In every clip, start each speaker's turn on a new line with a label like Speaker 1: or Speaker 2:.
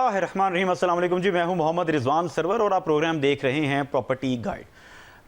Speaker 1: बिस्मिल्लाहिर्रहमानिर्रहीम। अस्सलाम वालेकुम जी, मैं हूं मोहम्मद रिजवान सरवर और आप प्रोग्राम देख रहे हैं प्रॉपर्टी गाइड।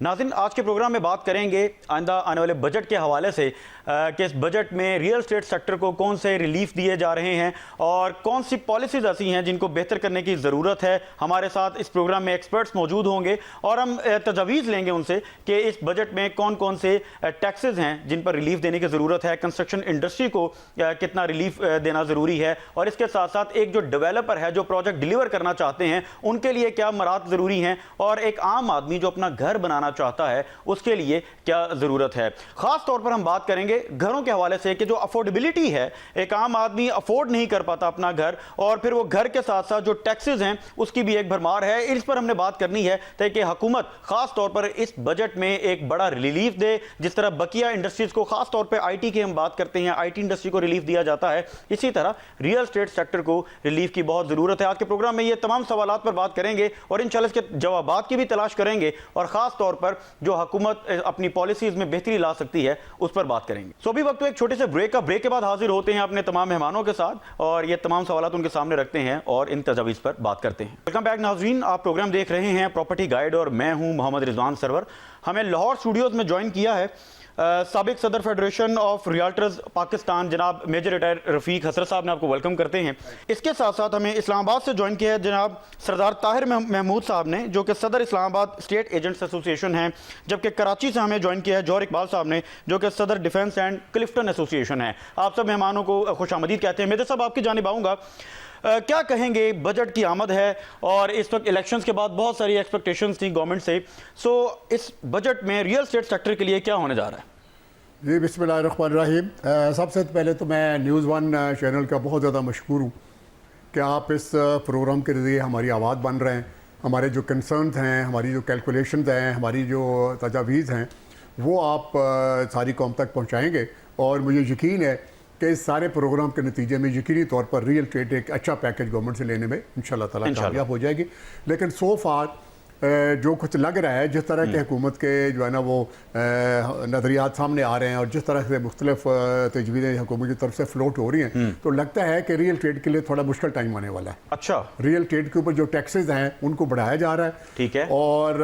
Speaker 1: नाज़रीन, आज के प्रोग्राम में बात करेंगे आइंदा आने वाले बजट के हवाले से कि इस बजट में रियल एस्टेट सेक्टर को कौन से रिलीफ दिए जा रहे हैं और कौन सी पॉलिसीज़ ऐसी हैं जिनको बेहतर करने की ज़रूरत है। हमारे साथ इस प्रोग्राम में एक्सपर्ट्स मौजूद होंगे और हम तजवीज़ लेंगे उनसे कि इस बजट में कौन कौन से टैक्सेस हैं जिन पर रिलीफ देने की ज़रूरत है, कंस्ट्रक्शन इंडस्ट्री को कितना रिलीफ देना ज़रूरी है और इसके साथ साथ एक जो डेवलपर है जो प्रोजेक्ट डिलीवर करना चाहते हैं उनके लिए क्या मराहत ज़रूरी हैं और एक आम आदमी जो अपना घर बनाना चाहता है उसके लिए क्या ज़रूरत है। ख़ास तौर पर हम बात करेंगे घरों के हवाले से कि जो अफोर्डेबिलिटी है, एक आम आदमी अफोर्ड नहीं कर पाता अपना घर और फिर वो घर के साथ साथ जो टैक्सेस हैं उसकी भी एक भरमार है। इस पर हमने बात करनी है ताकि हुकूमत खास तौर पर इस बजट में एक बड़ा रिलीफ दे। जिस तरह बकिया इंडस्ट्रीज को, खास तौर पर आईटी की हम बात करते हैं, आईटी इंडस्ट्री को रिलीफ दिया जाता है, इसी तरह रियल एस्टेट सेक्टर को रिलीफ की बहुत ज़रूरत है। आज के प्रोग्राम में ये तमाम सवालात पर बात करेंगे और इंशाल्लाह इसके जवाबात की भी तलाश करेंगे और ख़ास तौर पर जो हुकूमत अपनी पॉलिसीज में बेहतरी ला सकती है उस पर बात करेंगे। सो अभी वक्त एक छोटे से ब्रेक के बाद हाजिर होते हैं अपने तमाम मेहमानों के साथ और ये तमाम सवालात उनके सामने रखते हैं और इन तजावीज़ पर बात करते हैं। वेलकम बैक नाज़रीन, आप प्रोग्राम देख रहे हैं प्रॉपर्टी गाइड और मैं हूं मोहम्मद रिजवान सरवर। हमें लाहौर स्टूडियोज़ में ज्वाइन किया है साबिक सदर फेडरेशन ऑफ रियल्टर्स पाकिस्तान जनाब मेजर रिटायर रफ़ीक हसरत साहब ने। आपको वेलकम करते हैं। इसके साथ साथ हमें इस्लामाबाद से ज्वाइन किया है जनाब सरदार ताहिर महमूद साहब ने, जो कि सदर इस्लामाबाद स्टेट एजेंट्स एसोसिएशन हैं, जबकि कराची से हमें ज्वाइन किया है जौहर इकबाल साहब ने, जो कि सदर डिफेंस एंड क्लिफ्टन एसोसिएशन है। आप सब मेहमानों को खुशामदीद कहते हैं। मेजर साहब, आपकी जानिब आऊँगा, क्या कहेंगे? बजट की आमद है और इस वक्त इलेक्शंस के बाद बहुत सारी एक्सपेक्टेशंस थी गवर्नमेंट से। सो इस बजट में रियल एस्टेट सेक्टर के लिए क्या होने जा रहा है?
Speaker 2: जी, बिस्मिल्लाहिर्रहमानिर्रहीम। सबसे पहले तो मैं न्यूज़ वन चैनल का बहुत ज़्यादा मशकूर हूँ कि आप इस प्रोग्राम के ज़रिए हमारी आवाज़ बन रहे हैं। हमारे जो कंसर्न्स हैं, हमारी जो कैलकुलेशंस हैं, हमारी जो तजावीज़ हैं, वो आप सारी कौम तक पहुँचाएँगे और मुझे यकीन है कि इस सारे प्रोग्राम के नतीजे में यकीनी तौर पर रियल एस्टेट एक अच्छा पैकेज गवर्नमेंट से लेने में इंशाल्लाह ताला कामयाब हो जाएगी। लेकिन सो फार जो कुछ लग रहा है, जिस तरह के हुकूमत के जो है ना वो नज़रियात सामने आ रहे हैं और जिस तरह से मुख्तलिफ तजवीज़ें हुकूमत की तरफ से फ्लोट हो रही हैं, तो लगता है कि रियल एस्टेट के लिए थोड़ा मुश्किल टाइम आने वाला है।
Speaker 1: अच्छा,
Speaker 2: रियल एस्टेट के ऊपर जो टैक्सेस हैं उनको बढ़ाया जा रहा है।
Speaker 1: ठीक है।
Speaker 2: और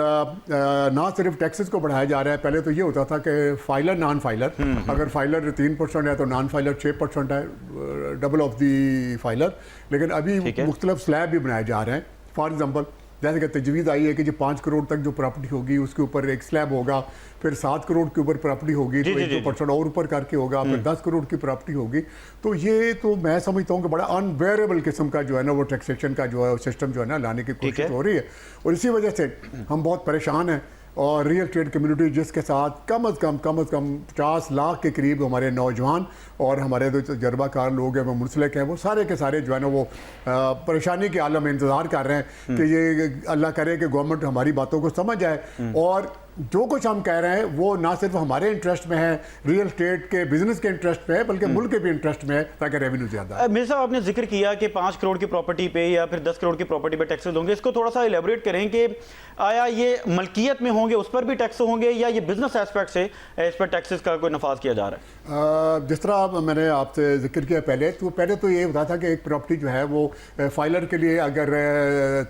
Speaker 2: ना सिर्फ टैक्सेस को बढ़ाया जा रहा है, पहले तो ये होता था कि फाइलर नॉन फाइलर, अगर फाइलर 3% है तो नॉन फाइलर 6% है, डबल ऑफ दी फाइलर। लेकिन अभी मुख्तलिफ स्लैब भी बनाए जा रहे हैं। फॉर एग्जाम्पल, जैसे कि तजवीज़ आई है कि जो 5 करोड़ तक जो प्रॉपर्टी होगी उसके ऊपर एक स्लैब होगा, फिर 7 करोड़ के ऊपर प्रॉपर्टी होगी तो 1% और ऊपर करके होगा, फिर 10 करोड़ की प्रॉपर्टी होगी। तो ये तो मैं समझता हूँ कि बड़ा अनबेरेबल किस्म का जो है ना वो टैक्सेशन का जो है सिस्टम जो है ना लाने की कोशिश हो रही है और इसी वजह से हम बहुत परेशान हैं। और रियल एस्टेट कम्युनिटी जिसके साथ कम अज़ कम 50 लाख के करीब हमारे नौजवान और हमारे जो तजर्बाकार लोग हैं वो मुंसलिक हैं, वो सारे के सारे जो है ना वो परेशानी के आलम में इंतज़ार कर रहे हैं कि ये अल्लाह करे कि गवर्नमेंट हमारी बातों को समझ आए और जो कुछ हम कह रहे हैं वो ना सिर्फ हमारे इंटरेस्ट में है, रियल एस्टेट के बिजनेस के इंटरेस्ट में है, बल्कि मुल्क के भी इंटरेस्ट में है ताकि रेवेन्यू ज़्यादा है।
Speaker 1: मिर्ज़ा साहब, आपने जिक्र किया कि 5 करोड़ की प्रॉपर्टी पे या फिर 10 करोड़ की प्रॉपर्टी पे टैक्सेस होंगे। इसको थोड़ा सा इलेबोरेट करें कि आया ये मलकियत में होंगे उस पर भी टैक्स होंगे या ये बिजनेस एस्पेक्ट से इस पर टैक्सेस का कोई नफाज किया जा रहा है?
Speaker 2: जिस तरह मैंने आपसे जिक्र किया पहले तो ये होता था कि एक प्रॉपर्टी जो है वो फाइलर के लिए अगर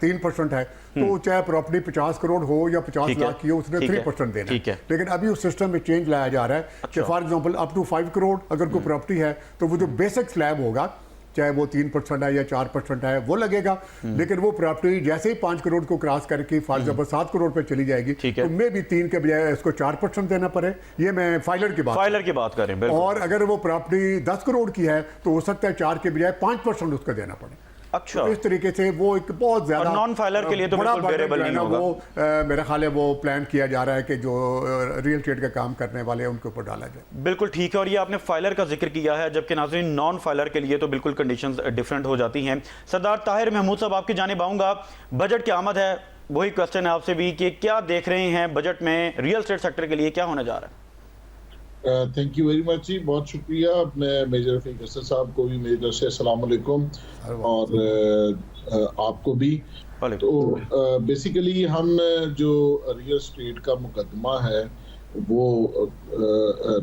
Speaker 2: 3% है तो चाहे प्रॉपर्टी 50 करोड़ हो या 50 लाख की हो, उसने 3% देना है। लेकिन अभी उस सिस्टम में चेंज लाया जा रहा है कि for example up to 5 crore अगर कोई प्रॉपर्टी है तो वो जो बेसिक स्लैब होगा, चाहे वो 3% है या 4% है, वो लगेगा। लेकिन वो प्रॉपर्टी जैसे ही 5 करोड़ को क्रॉस करके फॉर एग्जांपल 7 करोड़ पे चली जाएगी तो मे भी 3 के बजाय इसको 4% देना पड़े। ये मैं फाइलर की बात कर रहे हैं। और अगर वो प्रॉपर्टी 10 करोड़ की है तो हो सकता है 4 के बजाय 5% उसको देना पड़े।
Speaker 1: अच्छा,
Speaker 2: तो इस तरीके से वो एक बहुत ज्यादा
Speaker 1: नॉन फाइलर के लिए तो बिल्कुल बेरेबल नहीं होगा।
Speaker 2: वो मेरा ख्याल है वो प्लान किया जा रहा है कि जो रियल एस्टेट का काम करने वाले हैं उनके ऊपर डाला जाए।
Speaker 1: बिल्कुल ठीक है। और ये आपने फाइलर का जिक्र किया है, जबकि नाज़रीन नॉन फाइलर के लिए तो बिल्कुल कंडीशंस डिफरेंट हो जाती हैं। सरदार ताहिर महमूद साहब, आपकी जानिब आऊँगा। बजट की आमद है, वही क्वेश्चन है आपसे भी कि क्या देख रहे हैं बजट में रियल एस्टेट सेक्टर के लिए क्या होने जा रहा है?
Speaker 3: थैंक यू वेरी मच जी, बहुत शुक्रिया। मैं मेजर रफ़ीक हसन साहब को भी मेरी तरफ से अस्सलाम वालेकुम और आपको भी। तो बेसिकली हम जो रियल एस्टेट का मुकदमा है वो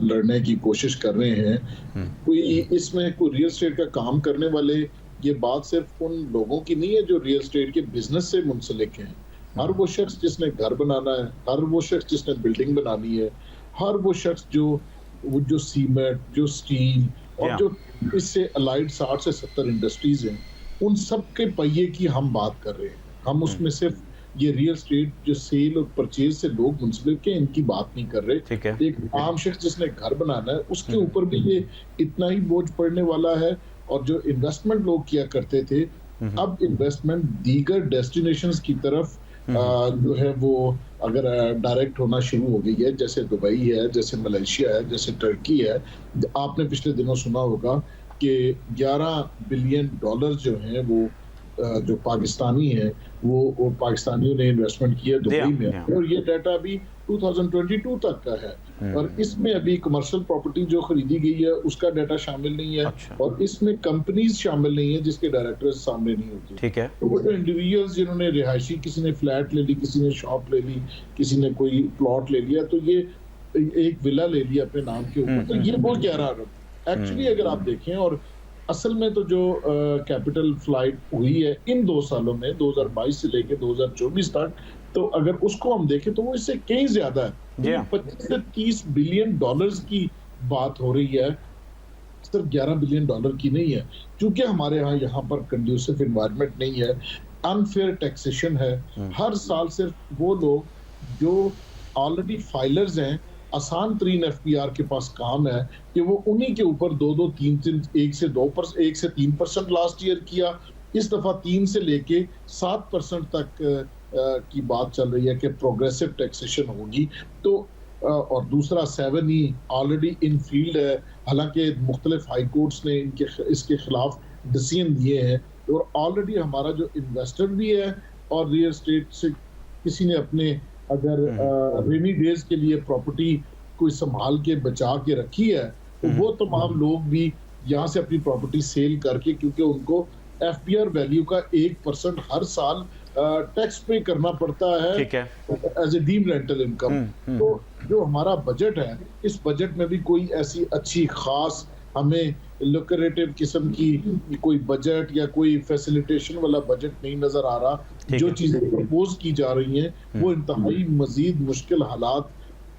Speaker 3: लड़ने की कोशिश कर रहे हैं। कोई इसमें कोई रियल एस्टेट का काम करने वाले ये बात सिर्फ उन लोगों की नहीं है जो रियल एस्टेट के बिजनेस से मुंसलिक हैं। हर वो शख्स जिसने घर बनाना है, हर वो शख्स जिसने बिल्डिंग बनानी है, हर वो शख्स जो सीमेंट, जो स्टील और जो इससे अलाइड 60 से 70 इंडस्ट्रीज हैं, उन सब के पहिए की हम बात कर रहे हैं। हम उसमें सिर्फ ये रियल एस्टेट जो सेल और परचेज से लोग मुंसलिक हैं इनकी बात नहीं कर रहे। एक आम शख्स जिसने घर बनाना है उसके ऊपर भी ये इतना ही बोझ पड़ने वाला है। और जो इन्वेस्टमेंट लोग किया करते थे, अब इन्वेस्टमेंट दीगर डेस्टिनेशंस की तरफ जो है वो अगर डायरेक्ट होना शुरू हो गई है, जैसे दुबई है, जैसे मलेशिया है, जैसे टर्की है। आपने पिछले दिनों सुना होगा कि 11 बिलियन डॉलर जो हैं वो जो पाकिस्तानी है वो पाकिस्तानियों ने इन्वेस्टमेंट किया दुबई में, और ये डाटा अभी 2022 तक का है। और इसमें अभी कमर्शियल प्रॉपर्टी जो खरीदी गई है उसका डाटा शामिल नहीं है। और इसमें कंपनीज शामिल नहीं है जिसके डायरेक्टर्स सामने नहीं होते।
Speaker 1: ठीक है।
Speaker 3: तो वो जो इंडिविजुअल्स जिन्होंने रिहायशी, किसी ने फ्लैट ले ली, किसी ने शॉप ले ली, किसी ने कोई प्लॉट ले लिया, तो ये एक विला ले लिया अपने नाम के ऊपर, तो ये बहुत गहरा आरोप एक्चुअली अगर आप देखें। और असल में तो जो कैपिटल फ्लाइट हुई है इन 2 सालों में, 2022 से लेकर 2024 तक, तो अगर उसको हम देखें तो वो इससे कहीं ज्यादा है। 25 से 30 बिलियन डॉलर्स की बात हो रही है, सिर्फ 11 बिलियन डॉलर की नहीं है। क्योंकि हमारे यहाँ पर कंड्यूसिव एनवायरनमेंट नहीं है, अनफेयर टैक्सेशन है। हर साल सिर्फ वो लोग जो ऑलरेडी फाइलर्स हैं, आसान तरीन एफपीआर के पास काम है कि वो उन्हीं के ऊपर 2-2, 3-3, 1 से 3% लास्ट ईयर किया। इस दफा 3 से लेके 7% तक की बात चल रही है कि प्रोग्रेसिव टैक्सेशन होगी। तो और दूसरा 7E ऑलरेडी इन फील्ड है, हालांकि मुख्तलिफ हाई कोर्ट्स ने इसके खिलाफ डिसीजन दिए हैं। और ऑलरेडी हमारा जो इन्वेस्टर भी है और रियल एस्टेट से किसी ने अपने अगर रेनी डेज के लिए प्रॉपर्टी कोई संभाल के बचा के रखी है, तो वो तमाम लोग भी यहाँ से अपनी प्रॉपर्टी सेल करके, क्योंकि उनको एफपीआर वैल्यू का 1% हर साल टैक्स पे करना पड़ता है as a deemed rental income. तो जो हमारा बजट है, इस बजट में भी कोई ऐसी अच्छी खास हमें लुक्रेटिव किस्म की कोई बजट या कोई फैसिलिटेशन वाला बजट नहीं नजर आ रहा। जो चीजें प्रपोज की जा रही हैं वो इंतहाई मजीद मुश्किल हालात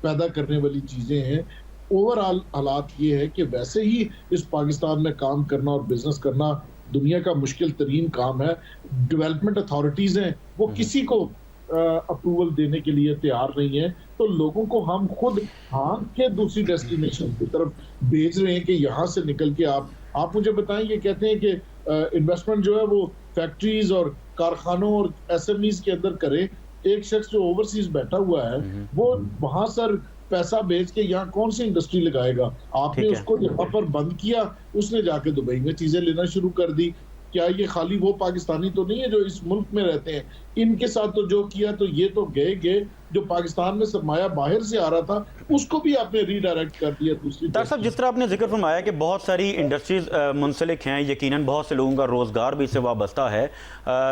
Speaker 3: पैदा करने वाली चीजें हैं। ओवरऑल हालात ये है कि वैसे ही इस पाकिस्तान में काम करना और बिजनेस करना दुनिया का मुश्किल तरीन काम है। डेवलपमेंट अथॉरिटीज हैं वो किसी को अप्रूवल देने के लिए तैयार नहीं है, तो लोगों को हम खुद हाँक के दूसरी डेस्टिनेशन की तरफ भेज रहे हैं कि यहाँ से निकल के आप मुझे बताएं। ये कहते हैं कि इन्वेस्टमेंट जो है वो फैक्ट्रीज और कारखानों और एसएमईज के अंदर करे। एक शख्स जो ओवरसीज बैठा हुआ है वो वहां सर पैसा भेज के यहाँ कौन सी इंडस्ट्री लगाएगा? आपने उसको यहाँ पर बंद किया, उसने जाके दुबई में चीजें लेना शुरू कर दी। क्या ये खाली वो पाकिस्तानी तो नहीं है जो इस मुल्क में रहते हैं, इनके साथ तो जो किया, तो ये तो गए जो पाकिस्तान में सरमाया बाहर से आ रहा था उसको भी आपने रीडायरेक्ट कर दिया दूसरी।
Speaker 1: डॉक्टर साहब, जिस तरह आपने जिक्र फरमाया कि बहुत सारी इंडस्ट्रीज मुंसलिक हैं, यकीनन बहुत से लोगों का रोज़गार भी इससे वाबस्ता है।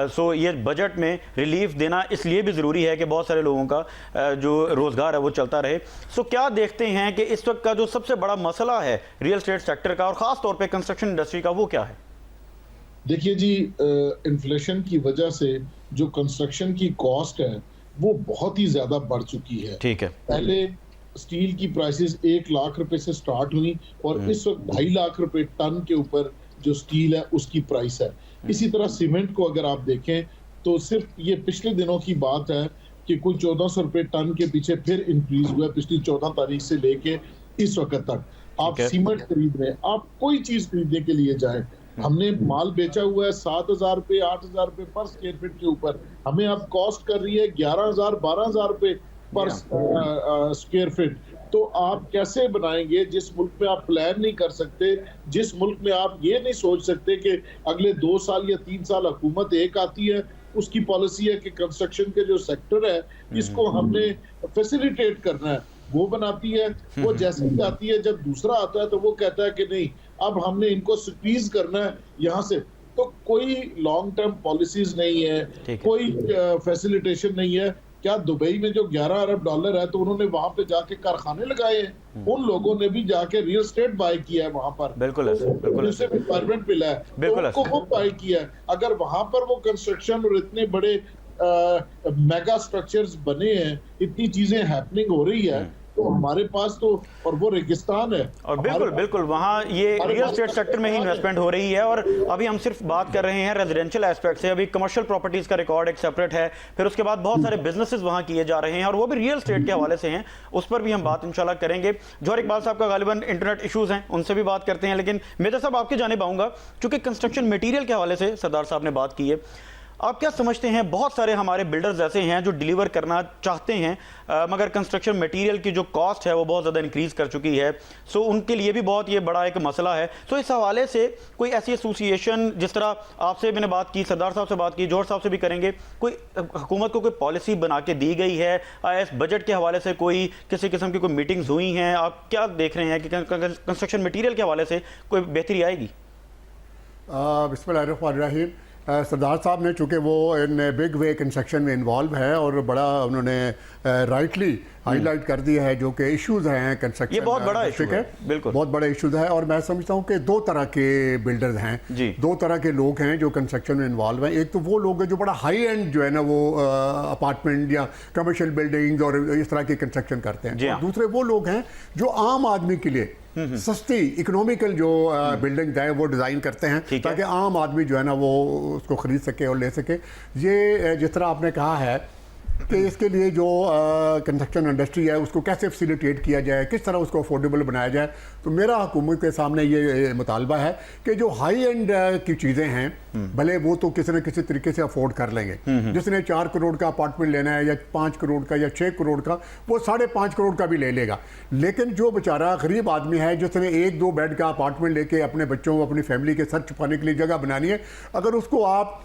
Speaker 1: सो ये बजट में रिलीफ देना इसलिए भी ज़रूरी है कि बहुत सारे लोगों का जो रोज़गार है वो चलता रहे। सो क्या देखते हैं कि इस वक्त का जो सबसे बड़ा मसला है रियल एस्टेट सेक्टर का और ख़ास तौर पर कंस्ट्रक्शन इंडस्ट्री का, वो क्या है?
Speaker 3: देखिए जी, इन्फ्लेशन की वजह से जो कंस्ट्रक्शन की कॉस्ट है वो बहुत ही ज्यादा बढ़ चुकी है।
Speaker 1: ठीक है।
Speaker 3: पहले स्टील की प्राइसेस 1 लाख रुपए से स्टार्ट हुई और इस वक्त 2.5 लाख रुपए टन के ऊपर जो स्टील है उसकी प्राइस है। इसी तरह सीमेंट को अगर आप देखें तो सिर्फ ये पिछले दिनों की बात है कि कोई 1400 रुपए टन के पीछे फिर इंक्रीज हुआ पिछली 14 तारीख से लेके इस वक्त तक। आप सीमेंट खरीद रहे हैं, आप कोई चीज खरीदने के लिए जाए, हमने माल बेचा हुआ है 7,000 रुपए 8,000 रुपए पर स्क्वायर फीट के ऊपर, हमें अब कॉस्ट कर रही है 11,000 12,000 रुपए पर स्क्वायर फीट। तो आप कैसे बनाएंगे जिस मुल्क में आप प्लान नहीं कर सकते, जिस मुल्क में आप ये नहीं सोच सकते कि अगले 2 साल या 3 साल हुकूमत एक आती है, उसकी पॉलिसी है कि कंस्ट्रक्शन के जो सेक्टर है इसको हमने फैसिलिटेट करना है, वो बनाती है। वो जैसे ही आती है, जब दूसरा आता है तो वो कहता है कि नहीं अब हमने इनको स्क्वीज करना है यहाँ से। तो कोई लॉन्ग टर्म पॉलिसीज नहीं है, कोई फैसिलिटेशन नहीं है। क्या दुबई में जो 11 अरब डॉलर है तो उन्होंने वहां पे जाके कारखाने लगाए हैं, उन लोगों ने भी जाके रियल एस्टेट बाय किया है वहां पर,
Speaker 1: बिल्कुल
Speaker 3: एनवायरमेंट मिला है तो उनको वो बाय किया है। अगर वहां पर वो कंस्ट्रक्शन और इतने बड़े मेगा स्ट्रक्चर्स बने हैं, इतनी चीजें हैपनिंग हो रही है, तो हमारे पास तो, और वो रेगिस्तान है,
Speaker 1: और बिल्कुल वहाँ ये रियल एस्टेट सेक्टर में ही इन्वेस्टमेंट हो रही है। और अभी हम सिर्फ बात कर रहे हैं रेजिडेंशियल एस्पेक्ट से, अभी कमर्शियल प्रॉपर्टीज का रिकॉर्ड एक सेपरेट है, फिर उसके बाद बहुत सारे बिजनेसेस वहाँ किए जा रहे हैं और वो भी रियल एस्टेट के हवाले से हैं, उस पर भी हम बात इंशाल्लाह करेंगे। जौहर इकबाल साहब का गालिबन इंटरनेट इशूज़ हैं, उनसे भी बात करते हैं, लेकिन मेजर साहब आपकी जानिब आऊँगा, चूँकि कंस्ट्रक्शन मटीरियल के हवाले से सरदार साहब ने बात की है, आप क्या समझते हैं, बहुत सारे हमारे बिल्डर्स ऐसे हैं जो डिलीवर करना चाहते हैं मगर कंस्ट्रक्शन मटेरियल की जो कॉस्ट है वो बहुत ज़्यादा इंक्रीज़ कर चुकी है, सो उनके लिए भी बहुत ये बड़ा एक मसला है। सो इस हवाले से कोई ऐसी एसोसिएशन, जिस तरह आपसे मैंने बात की, सरदार साहब से बात की, जौहर साहब से भी करेंगे, कोई हुकूमत को कोई पॉलिसी बना के दी गई है, इस बजट के हवाले से कोई किसी किस्म की कोई मीटिंग्स हुई हैं, आप क्या देख रहे हैं कि कंस्ट्रक्शन मटीरियल के हवाले से कोई बेहतरी आएगी?
Speaker 2: बिस्मिल्लाहिर्रहमानिर्रहीम। सरदार साहब ने, चूँकि वो इन बिग वे कंस्ट्रक्शन में इन्वॉल्व है और बड़ा उन्होंने राइटली हाईलाइट कर दिया है जो कि इश्यूज़ हैं कंस्ट्रक्शन,
Speaker 1: ये बहुत बड़ा इशू है, बिल्कुल बहुत
Speaker 2: बड़ा इशूज़ है। और मैं समझता हूँ कि दो तरह के बिल्डर्स हैं, दो तरह के लोग हैं जो कंस्ट्रक्शन में इन्वॉल्व हैं। एक तो वो लोग हैं जो बड़ा हाई एंड जो है ना वो अपार्टमेंट या कमर्शियल बिल्डिंग्स और इस तरह की कंस्ट्रक्शन करते हैं, और दूसरे वो लोग हैं जो आम आदमी के लिए सस्ती इकोनॉमिकल जो बिल्डिंग है वो डिज़ाइन करते हैं ताकि आम आदमी जो है ना वो उसको ख़रीद सके और ले सके। ये जिस तरह आपने कहा है कि इसके लिए जो कंस्ट्रक्शन इंडस्ट्री है उसको कैसे फैसिलिटेट किया जाए, किस तरह उसको अफोर्डेबल बनाया जाए, तो मेरा हुकूमत के सामने ये मुतालबा है कि जो हाई एंड की चीज़ें हैं भले वो तो किसी न किसी तरीके से अफोर्ड कर लेंगे। जिसने 4 करोड़ का अपार्टमेंट लेना है या 5 करोड़ का या 6 करोड़ का, वो 5.5 करोड़ का भी ले लेगा। लेकिन जो बेचारा गरीब आदमी है जिसने 1-2 बेड का अपार्टमेंट लेके अपने बच्चों अपनी फैमिली के सर छुपाने के लिए जगह बनानी है, अगर उसको आप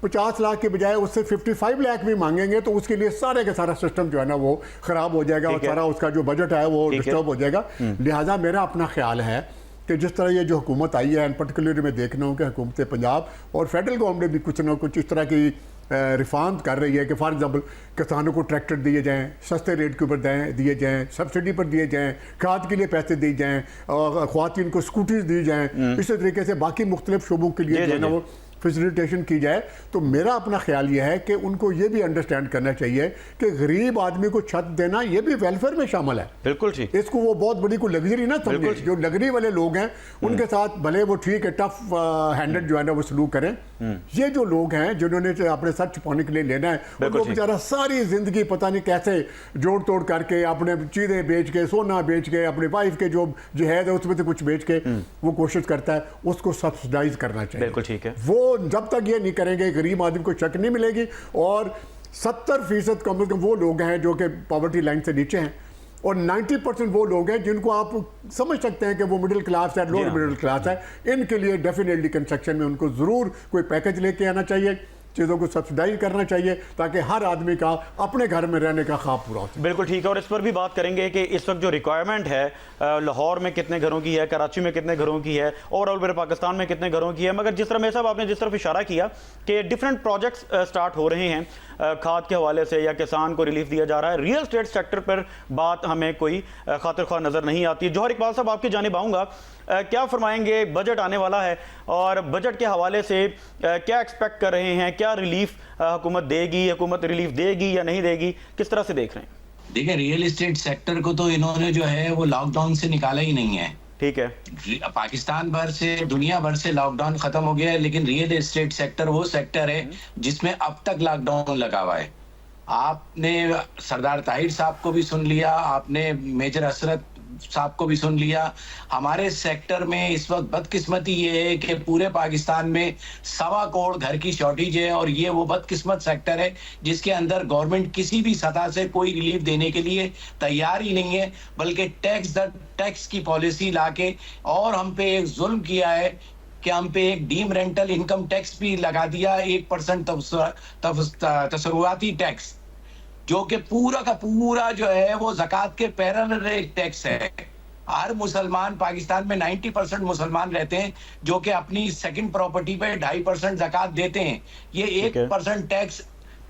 Speaker 2: 50 लाख के बजाय उससे 55 लाख भी मांगेंगे तो उसके लिए सारे का सारा सिस्टम जो है ना वो ख़राब हो जाएगा और सारा उसका जो बजट है वो डिस्टर्ब हो जाएगा। लिहाजा मेरा अपना ख्याल है कि जिस तरह ये जो हुकूमत आई है, पर्टिकुलरली मैं देखना हूँ कि हुकूमत पंजाब और फेडरल गवर्नमेंट भी कुछ ना कुछ इस तरह की रिफॉर्म कर रही है कि फॉर एग्जांपल किसानों को ट्रैक्टर दिए जाएं, सस्ते रेट के ऊपर दिए जाएं, सब्सिडी पर दिए जाएं, खाद के लिए पैसे दिए जाएं, और ख़वातीन को स्कूटीज दी जाएं, इसी तरीके से बाकी मुख्तलिफ शोबों के लिए जो है ना वो फैसिलिटेशन की जाए। तो मेरा अपना ख्याल यह है कि उनको ये भी अंडरस्टैंड करना चाहिए कि गरीब आदमी को छत देना ये भी वेलफेयर में शामिल है।
Speaker 1: बिल्कुल ठीक,
Speaker 2: इसको वो बहुत बड़ी कोई लग्जरी ना समझे। जो लग्जरी वाले लोग हैं उनके साथ भले वो ठीक है टफ हैंडेड जो है ना वो सलूक करें। ये जो लोग हैं जिन्होंने अपने सर छुपाने के लिए लेना है, उनको बेचारा सारी जिंदगी पता नहीं कैसे जोड़ तोड़ करके अपने चीज़ें बेच के, सोना बेच के, अपनी वाइफ के जो जहेज है उसमें से कुछ बेच के वो कोशिश करता है, उसको सब्सिडाइज करना चाहिए।
Speaker 1: बिल्कुल ठीक है।
Speaker 2: वो जब तक ये नहीं करेंगे गरीब आदमी को चेक नहीं मिलेगी। और 70% कम से कम वो लोग हैं जो कि पॉवर्टी लाइन से नीचे हैं और 90% वो लोग हैं जिनको आप समझ सकते हैं कि वो मिडिल क्लास है, लोअर मिडिल क्लास है। इनके लिए डेफिनेटली कंस्ट्रक्शन में उनको ज़रूर कोई पैकेज लेके आना चाहिए, चीज़ों को सब्सिडाइज करना चाहिए ताकि हर आदमी का अपने घर में रहने का ख्वाब पूरा हो सके।
Speaker 1: बिल्कुल ठीक है। और इस पर भी बात करेंगे कि इस वक्त जो रिक्वायरमेंट है लाहौर में कितने घरों की है, कराची में कितने घरों की है, ओवरऑल पूरे पाकिस्तान में कितने घरों की है। मगर जिस तरह मेरे साहब आपने जिस तरफ इशारा किया कि डिफरेंट प्रोजेक्ट्स स्टार्ट हो रहे हैं खाद के हवाले से या किसान को रिलीफ दिया जा रहा है, रियल एस्टेट सेक्टर पर बात हमें कोई खातिर ख्वाह नज़र नहीं आती। जौहर इकबाल साहब आपकी जानिब आऊँगा, क्या फरमाएंगे, बजट आने वाला है और बजट के हवाले से क्या एक्सपेक्ट कर रहे हैं, क्या रिलीफ हुकूमत देगी, हुकूमत रिलीफ देगी या नहीं देगी, किस तरह से देख रहे हैं?
Speaker 4: देखिए, रियल एस्टेट सेक्टर को तो इन्होंने जो है वो लॉकडाउन से निकाला ही नहीं है।
Speaker 1: ठीक है,
Speaker 4: पाकिस्तान भर से, दुनिया भर से लॉकडाउन खत्म हो गया है, लेकिन रियल एस्टेट सेक्टर वो सेक्टर है जिसमें अब तक लॉकडाउन लगा हुआ है। आपने सरदार ताहिर साहब को भी सुन लिया, आपने मेजर हसरत साहब को भी सुन लिया। हमारे सेक्टर में इस वक्त बदकिस्मती ये है कि पूरे पाकिस्तान में 1.25 करोड़ घर की शॉर्टेज है और ये वो बदकिस्मत सेक्टर है जिसके अंदर गवर्नमेंट किसी भी सतह से कोई रिलीफ देने के लिए तैयार ही नहीं है, बल्कि टैक्स की पॉलिसी लाके और हम पे एक जुल्म किया है कि हम पे एक डीम रेंटल इनकम टैक्स भी लगा दिया, 1% तसर्रुआती टैक्स, जो कि पूरा का पूरा जो है वो ज़कात के पैरेलल एक टैक्स है। हर मुसलमान, पाकिस्तान में 90% मुसलमान रहते हैं जो कि अपनी सेकंड प्रॉपर्टी पे 2.5% ज़कात देते हैं। ये 1% टैक्स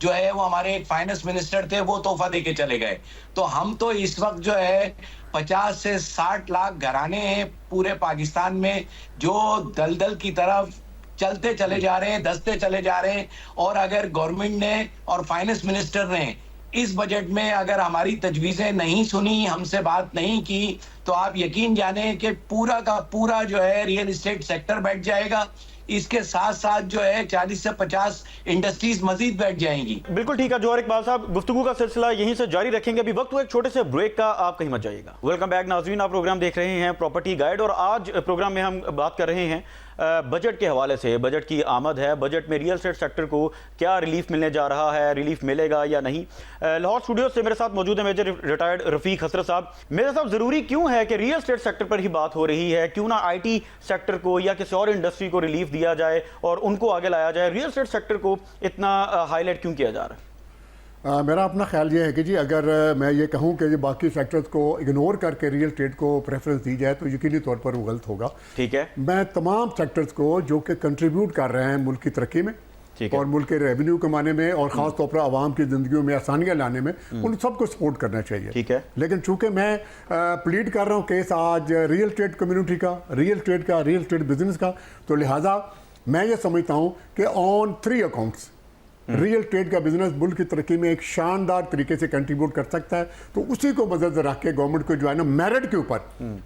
Speaker 4: जो है वो हमारे एक फाइनेंस मिनिस्टर थे, वो तोहफा देके चले गए। तो हम तो इस वक्त जो है 50 से 60 लाख घराने हैं पूरे पाकिस्तान में जो दलदल की तरफ चलते चले जा रहे हैं, धंसते चले जा रहे हैं। और अगर गवर्नमेंट ने और फाइनेंस मिनिस्टर ने इस बजट में अगर हमारी तजवीज़ें नहीं सुनी, हमसे बात नहीं की, तो आप यकीन जाने कि पूरा का पूरा जो है रियल एस्टेट सेक्टर बैठ जाएगा। इसके साथ साथ जो है 40 से 50 इंडस्ट्रीज मजीद बैठ जाएंगी।
Speaker 1: बिल्कुल ठीक है जौहर इकबाल साहब, गुफ्तगू का सिलसिला यहीं से जारी रखेंगे। अभी वक्त हुआ एक छोटे से ब्रेक का, आप कहीं मत जाइएगा। वेलकम बैक नाज़रीन, आप प्रोग्राम देख रहे हैं प्रॉपर्टी गाइड और आज प्रोग्राम में हम बात कर रहे हैं बजट के हवाले से। बजट की आमद है, बजट में रियल एस्टेट सेक्टर को क्या रिलीफ मिलने जा रहा है, रिलीफ मिलेगा या नहीं। लाहौर स्टूडियो से मेरे साथ मौजूद है मेजर रिटायर्ड रफीक हसरत साहब। मेरे साहब, ज़रूरी क्यों है कि रियल एस्टेट सेक्टर पर ही बात हो रही है? क्यों ना IT सेक्टर को या किसी और इंडस्ट्री को रिलीफ दिया जाए और उनको आगे लाया जाए? रियल एस्टेट सेक्टर को इतना हाईलाइट क्यों किया जा रहा है?
Speaker 2: मेरा अपना ख्याल ये है कि जी अगर मैं ये कहूँ कि बाकी सेक्टर्स को इग्नोर करके रियल एस्टेट को प्रेफरेंस दी जाए तो यकीनी तौर पर वो गलत होगा।
Speaker 1: ठीक है,
Speaker 2: मैं तमाम सेक्टर्स को जो कि कंट्रीब्यूट कर रहे हैं मुल्क की तरक्की में और मुल्क के रेवेन्यू कमाने में और ख़ास तौर पर आवाम की ज़िंदगियों में आसानियाँ लाने में, उन सबको सपोर्ट करना चाहिए।
Speaker 1: ठीक है,
Speaker 2: लेकिन चूंकि मैं प्लीड कर रहा हूँ केस आज रियल एस्टेट कम्युनिटी का, रियल एस्टेट बिजनेस का, तो लिहाजा मैं ये समझता हूँ कि ऑन 3 अकाउंट्स रियल एस्टेट का बिजनेस मुल्क की तरक्की में एक शानदार तरीके से कंट्रीब्यूट कर सकता है। तो उसी को मदद रख के गवर्नमेंट को जो है ना मेरिट के ऊपर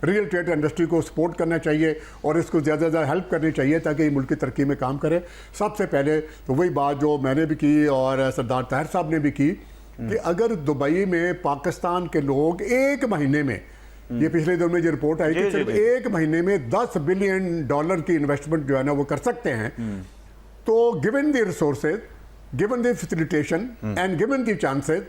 Speaker 2: रियल एस्टेट इंडस्ट्री को सपोर्ट करना चाहिए और इसको ज़्यादा से ज़्यादा हेल्प करनी चाहिए ताकि मुल्क की तरक्की में काम करे। सबसे पहले तो वही बात जो मैंने भी की और सरदार ताहिर साहब ने भी की कि अगर दुबई में पाकिस्तान के लोग एक महीने में, ये पिछले दिनों में जो रिपोर्ट आई कि सिर्फ एक महीने में $10 बिलियन की इन्वेस्टमेंट जो है ना वो कर सकते हैं, तो given the resources, given the facilitation and given the chances,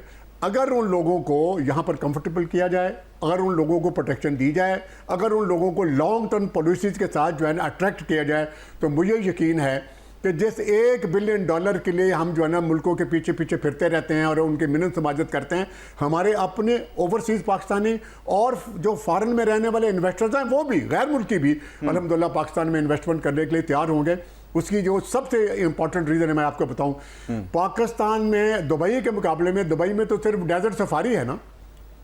Speaker 2: अगर उन लोगों को यहाँ पर कंफर्टेबल किया जाए, अगर उन लोगों को प्रोटेक्शन दी जाए, अगर उन लोगों को लॉन्ग टर्म पॉलिसीज के साथ जो है ना अट्रैक्ट किया जाए, तो मुझे यकीन है कि जिस $1 बिलियन के लिए हम जो है ना मुल्कों के पीछे पीछे फिरते रहते हैं और उनके मिन्नत समाजत करते हैं, हमारे अपने ओवरसीज़ पाकिस्तानी और जो फॉरेन में रहने वाले इन्वेस्टर्स हैं वो भी, गैर मुल्की भी अल्हम्दुलिल्लाह पाकिस्तान में इन्वेस्टमेंट करने के लिए तैयार होंगे। उसकी जो सबसे इंपॉर्टेंट रीज़न है मैं आपको बताऊं, पाकिस्तान में दुबई के मुकाबले में, दुबई में तो सिर्फ डेजर्ट सफारी है ना,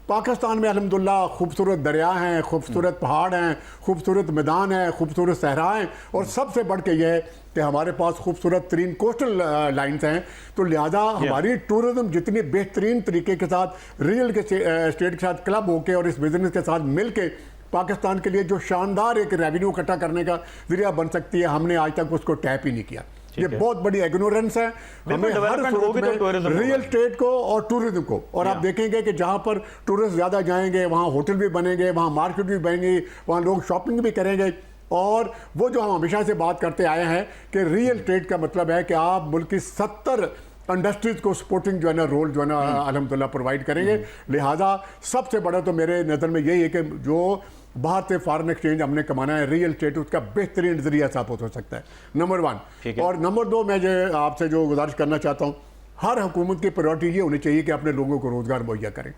Speaker 2: पाकिस्तान में अल्हम्दुलिल्लाह खूबसूरत दरिया हैं, खूबसूरत पहाड़ हैं, खूबसूरत मैदान हैं, खूबसूरत सहराएँ, और सबसे बढ़ के यह है कि हमारे पास खूबसूरत तरीन कोस्टल लाइन्स हैं। तो लिहाजा हमारी टूरिज्म जितनी बेहतरीन तरीके के साथ रियल के स्टेट के साथ क्लब होकर और इस बिज़नेस के साथ मिल के पाकिस्तान के लिए जो शानदार एक रेवेन्यू इकट्ठा करने का जरिया बन सकती है, हमने आज तक उसको टैप ही नहीं किया। ये बहुत बड़ी इग्नोरेंस है। हमें हर सूरत में रियल एस्टेट को और टूरिज्म को, और आप देखेंगे कि जहाँ पर टूरिस्ट ज़्यादा जाएंगे वहाँ होटल भी बनेंगे, वहाँ मार्केट भी बनेंगी, वहाँ लोग शॉपिंग भी करेंगे। और वो जो हम हमेशा से बात करते आए हैं कि रियल एस्टेट का मतलब है कि आप मुल्क की 70 इंडस्ट्रीज को सपोर्टिंग जो है ना रोल जो है ना अल्हम्दुलिल्लाह प्रोवाइड करेंगे। लिहाजा सबसे बड़ा तो मेरे नज़र में यही है कि जो बाहर से फॉरेन एक्सचेंज हमने कमाना है, रियल एस्टेट उसका बेहतरीन जरिया साबित हो सकता है, नंबर 1। और नंबर 2, मैं जो आपसे जो गुजारिश करना चाहता हूँ, हर हुकूमत की प्रायोरिटी ये होनी चाहिए कि अपने लोगों को रोजगार मुहैया करें।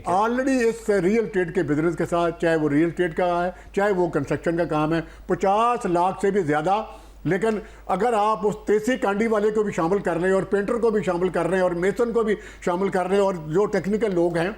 Speaker 2: ऑलरेडी इस रियल एस्टेट के बिजनेस के साथ, चाहे वो रियल एस्टेट का है चाहे वो कंस्ट्रक्शन का काम है, 50 लाख से भी ज़्यादा। लेकिन अगर आप उस तेसी कांडी वाले को भी शामिल कर रहे हैं और पेंटर को भी शामिल कर रहे हैं और मेसन को भी शामिल कर रहे हैं और जो टेक्निकल लोग हैं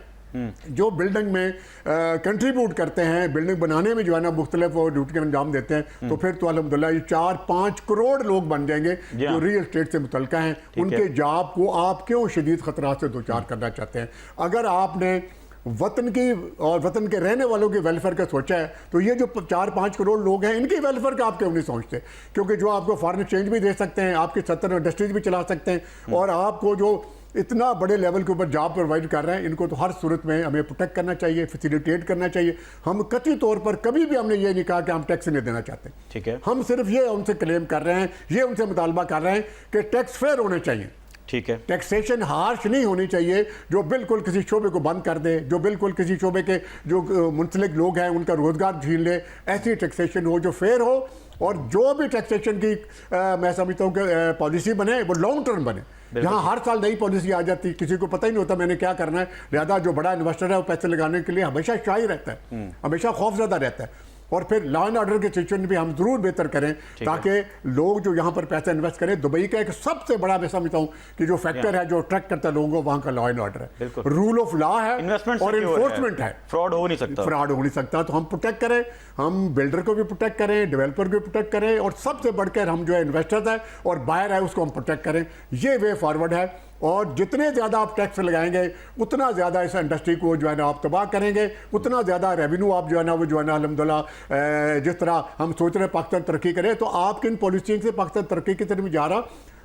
Speaker 2: जो बिल्डिंग में कंट्रीब्यूट करते हैं, बिल्डिंग बनाने में जो है ना मुख्तलिफ ड्यूटी का अंजाम देते हैं, तो फिर तो अल्हम्दुलिल्लाह ये 4-5 करोड़ लोग बन जाएंगे जो रियल एस्टेट से मुतल्लिका हैं। उनके जॉब को आप क्यों शदीद खतरात से दो चार करना चाहते हैं? अगर आपने वतन की और वतन के रहने वालों के वेलफेयर का सोचा है, तो ये जो 4-5 करोड़ लोग हैं इनके वेलफेयर का आप क्यों नहीं सोचते? क्योंकि जो आपको फॉरेन एक्सचेंज भी दे सकते हैं, आपकी 70 इंडस्ट्रीज भी चला सकते हैं, और आपको जो इतना बड़े लेवल के ऊपर जॉब प्रोवाइड कर रहे हैं, इनको तो हर सूरत में हमें प्रोटेक्ट करना चाहिए, फैसिलिटेट करना चाहिए। हम कतई तौर पर कभी भी हमने ये नहीं कहा कि हम टैक्स नहीं देना चाहते।
Speaker 1: ठीक है,
Speaker 2: हम सिर्फ ये उनसे क्लेम कर रहे हैं, ये उनसे मुतालबा कर रहे हैं कि टैक्स फेयर होने चाहिए।
Speaker 1: ठीक है,
Speaker 2: टैक्सेशन हार्श नहीं होनी चाहिए जो बिल्कुल किसी शोबे को बंद कर दे, जो बिल्कुल किसी शोबे के जो मुंसलिक लोग हैं उनका रोजगार छीन ले। ऐसी टैक्सेशन हो जो फेयर हो, और जो भी टैक्सेशन की मैं समझता हूँ कि पॉलिसी बने वो लॉन्ग टर्म बने। यहाँ हर साल नई पॉलिसी आ जाती, किसी को पता ही नहीं होता मैंने क्या करना है। लिहाजा जो बड़ा इन्वेस्टर है वो पैसे लगाने के लिए हमेशा शाही रहता है, हमेशा खौफज़दा रहता है। और फिर लॉ एंड ऑर्डर के सिचुएशन भी हम जरूर बेहतर करें, ताकि लोग जो यहाँ पर पैसा इन्वेस्ट करें। दुबई का एक सबसे बड़ा मैं समझता हूँ कि जो फैक्टर है जो अट्रैक्ट करता है लोगों को, वहाँ का लॉ एंड ऑर्डर है, रूल ऑफ लॉ है और इन्फोर्समेंट है।
Speaker 1: फ्रॉड हो नहीं सकता,
Speaker 2: फ्रॉड हो नहीं सकता। तो हम प्रोटेक्ट करें, हम बिल्डर को भी प्रोटेक्ट करें, डेवलपर को भी प्रोटेक्ट करें, और सबसे बढ़कर हम जो है इन्वेस्टर है और बायर है उसको हम प्रोटेक्ट करें। ये वे फॉरवर्ड है। और जितने ज़्यादा आप टैक्स लगाएंगे उतना ज़्यादा इस इंडस्ट्री को जो है ना आप तबाह करेंगे, उतना ज़्यादा रेवेन्यू आप जो है ना वो जो है ना अल्हम्दुलिल्लाह जिस तरह हम सोच रहे हैं पाकिस्तान तरक्की करे, तो आपकी इन पॉलिसी से पाकिस्तान तरक्की की तरफ जा रहा,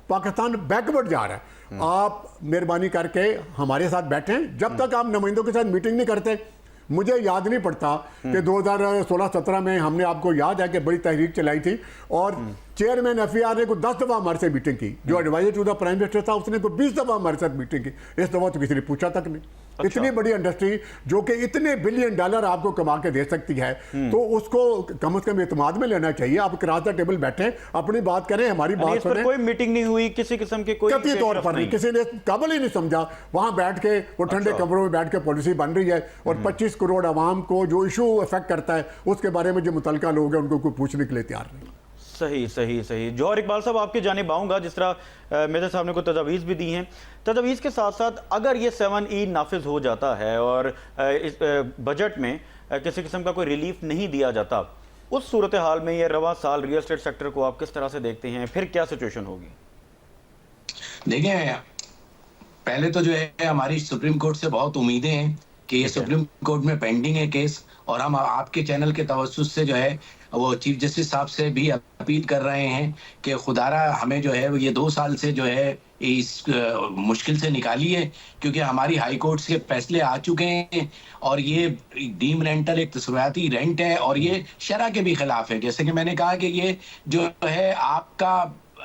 Speaker 2: पाकिस्तान बैकवर्ड जा रहा है। आप मेहरबानी करके हमारे साथ बैठें। जब तक आप नुमाइंदों के साथ मीटिंग नहीं करते, मुझे याद नहीं पड़ता कि 2016-17 में हमने, आपको याद है कि बड़ी तहरीक चलाई थी और चेयरमैन FER ने को 10 दफ़ा हमारे से मीटिंग की। जो advisor to the prime minister था उसने को 20 दफ़ा हमारे साथ मीटिंग की। इस दफ़ा तो किसी ने पूछा तक नहीं। अच्छा। इतनी बड़ी इंडस्ट्री जो कि इतने बिलियन डॉलर आपको कमा के दे सकती है, तो उसको कम से कम एतमाद में लेना चाहिए। आप क्रॉस द टेबल बैठे, अपनी बात करें, हमारी बात सुने।
Speaker 1: कोई मीटिंग नहीं हुई किसी किस्म के, कोई
Speaker 2: कभी तौर पर नहीं, किसी ने काबिल ही नहीं समझा। वहां बैठ के वो ठंडे कमरों में बैठ के पॉलिसी बन रही है और 25 करोड़ आवाम को जो इशू अफेक्ट करता है उसके बारे में जो मुतलका लोग हैं उनको कोई पूछने के लिए तैयार नहीं।
Speaker 1: सही सही सही। जौहर इकबाल साहब, आपकी जानिब आऊँगा। जिस तरह मेजर साहब ने कोई तजवीज़ भी दी हैं, तजवीज़ के साथ साथ अगर ये 7E नाफिज हो जाता है और इस बजट में किसी किस्म का कोई रिलीफ नहीं दिया जाता, उस सूरत हाल में ये रवा साल रियल एस्टेट सेक्टर को आप किस तरह से देखते हैं? फिर क्या सिचुएशन होगी?
Speaker 4: देखिए, पहले तो जो है हमारी सुप्रीम कोर्ट से बहुत उम्मीदें हैं कि ये सुप्रीम कोर्ट में पेंडिंग है केस, और हम आपके चैनल के तवज्जुह से जो है वो चीफ जस्टिस साहब से भी अपील कर रहे हैं कि खुदारा हमें जो है ये 2 साल से जो है इस मुश्किल से निकालिए, क्योंकि हमारी हाई कोर्ट के फैसले आ चुके हैं और ये डीम रेंटल एक तस्वीराती रेंट है और ये शरअ के भी खिलाफ है। जैसे कि मैंने कहा कि ये जो है आपका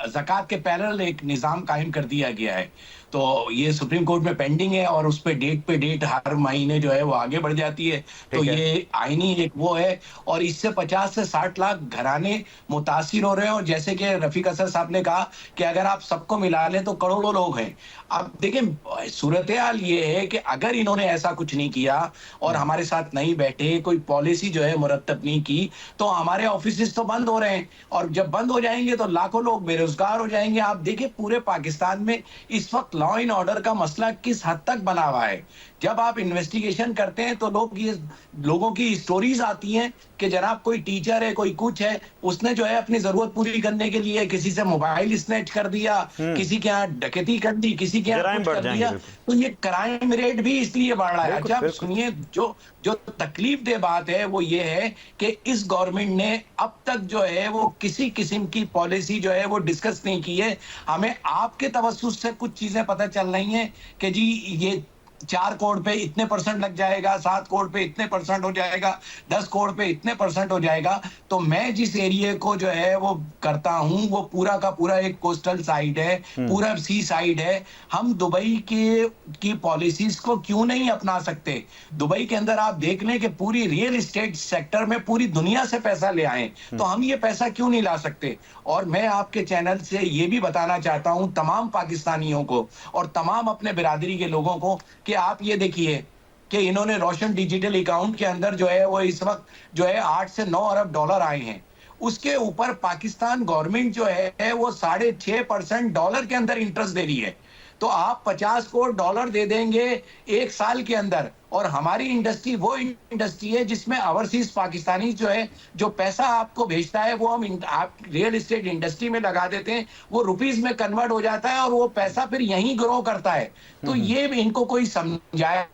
Speaker 4: ज़कात के पैरेलल एक निज़ाम कायम कर दिया गया है, तो ये सुप्रीम कोर्ट में पेंडिंग है और उस पे डेट हर महीने जो है वो आगे बढ़ जाती है। तो ये आईनी एक वो है, और इससे 50 से 60 लाख घराने मुतासिर हो रहे हैं। और जैसे कि रफीक असद साहब ने कहा कि अगर आप सबको मिला लें तो करोड़ों लोग हैं। अब देखिए, सूरत हाल ये है कि अगर इन्होंने ऐसा कुछ नहीं किया और हमारे साथ नहीं बैठे, कोई पॉलिसी जो है मुरतब नहीं की, तो हमारे ऑफिस तो बंद हो रहे हैं, और जब बंद हो जाएंगे तो लाखों लोग बेरोजगार हो जाएंगे। आप देखिए पूरे पाकिस्तान में इस वक्त लॉ एंड ऑर्डर का मसला किस हद तक बना हुआ है। जब आप इन्वेस्टिगेशन करते हैं तो लोगों की स्टोरीज आती हैं कि जनाब कोई टीचर है, कोई कुछ है, उसने जो है अपनी जरूरत पूरी करने के लिए किसी से मोबाइल स्नैच कर दिया, किसी के यहाँ डकैती कर दी, किसी के यहाँ कुछ कर दिया। तो ये क्राइम रेट भी इसलिए बढ़ रहा है। अच्छा सुनिए, जो तकलीफ दे बात है वो ये है कि इस गवर्नमेंट ने अब तक जो है वो किसी किस्म की पॉलिसी जो है वो डिस्कस नहीं की है। हमें आपके तवज्जुह से कुछ चीजें पता चल रही हैं कि जी ये 4 करोड़ पे इतने % लग जाएगा, 7 करोड़ पे इतने % हो जाएगा, 10 करोड़ पे इतने % हो जाएगा। तो मैं जिस एरिया को जो है वो करता हूं वो पूरा का पूरा एक कोस्टल साइड है, पूरा सी साइड है। हम दुबई की पॉलिसीज को क्यों नहीं अपना सकते? दुबई के अंदर आप देख लें कि पूरी रियल एस्टेट सेक्टर में पूरी दुनिया से पैसा ले आए, तो हम ये पैसा क्यों नहीं ला सकते? और मैं आपके चैनल से ये भी बताना चाहता हूं तमाम पाकिस्तानियों को और तमाम अपने बिरादरी के लोगों को कि आप ये देखिए कि इन्होंने रोशन डिजिटल अकाउंट के अंदर जो है वो इस वक्त जो है 8 से 9 अरब डॉलर आए हैं। उसके ऊपर पाकिस्तान गवर्नमेंट जो है वो 6.5% डॉलर के अंदर इंटरेस्ट दे रही है। तो आप 50 करोड़ डॉलर दे देंगे 1 साल के अंदर, और हमारी इंडस्ट्री वो इंडस्ट्री है जिसमें ओवरसीज पाकिस्तानी जो है जो पैसा आपको भेजता है वो हम आप रियल एस्टेट इंडस्ट्री में लगा देते हैं, वो रुपीस में कन्वर्ट हो जाता है और वो पैसा फिर यहीं ग्रो करता है। तो ये इनको कोई समझाए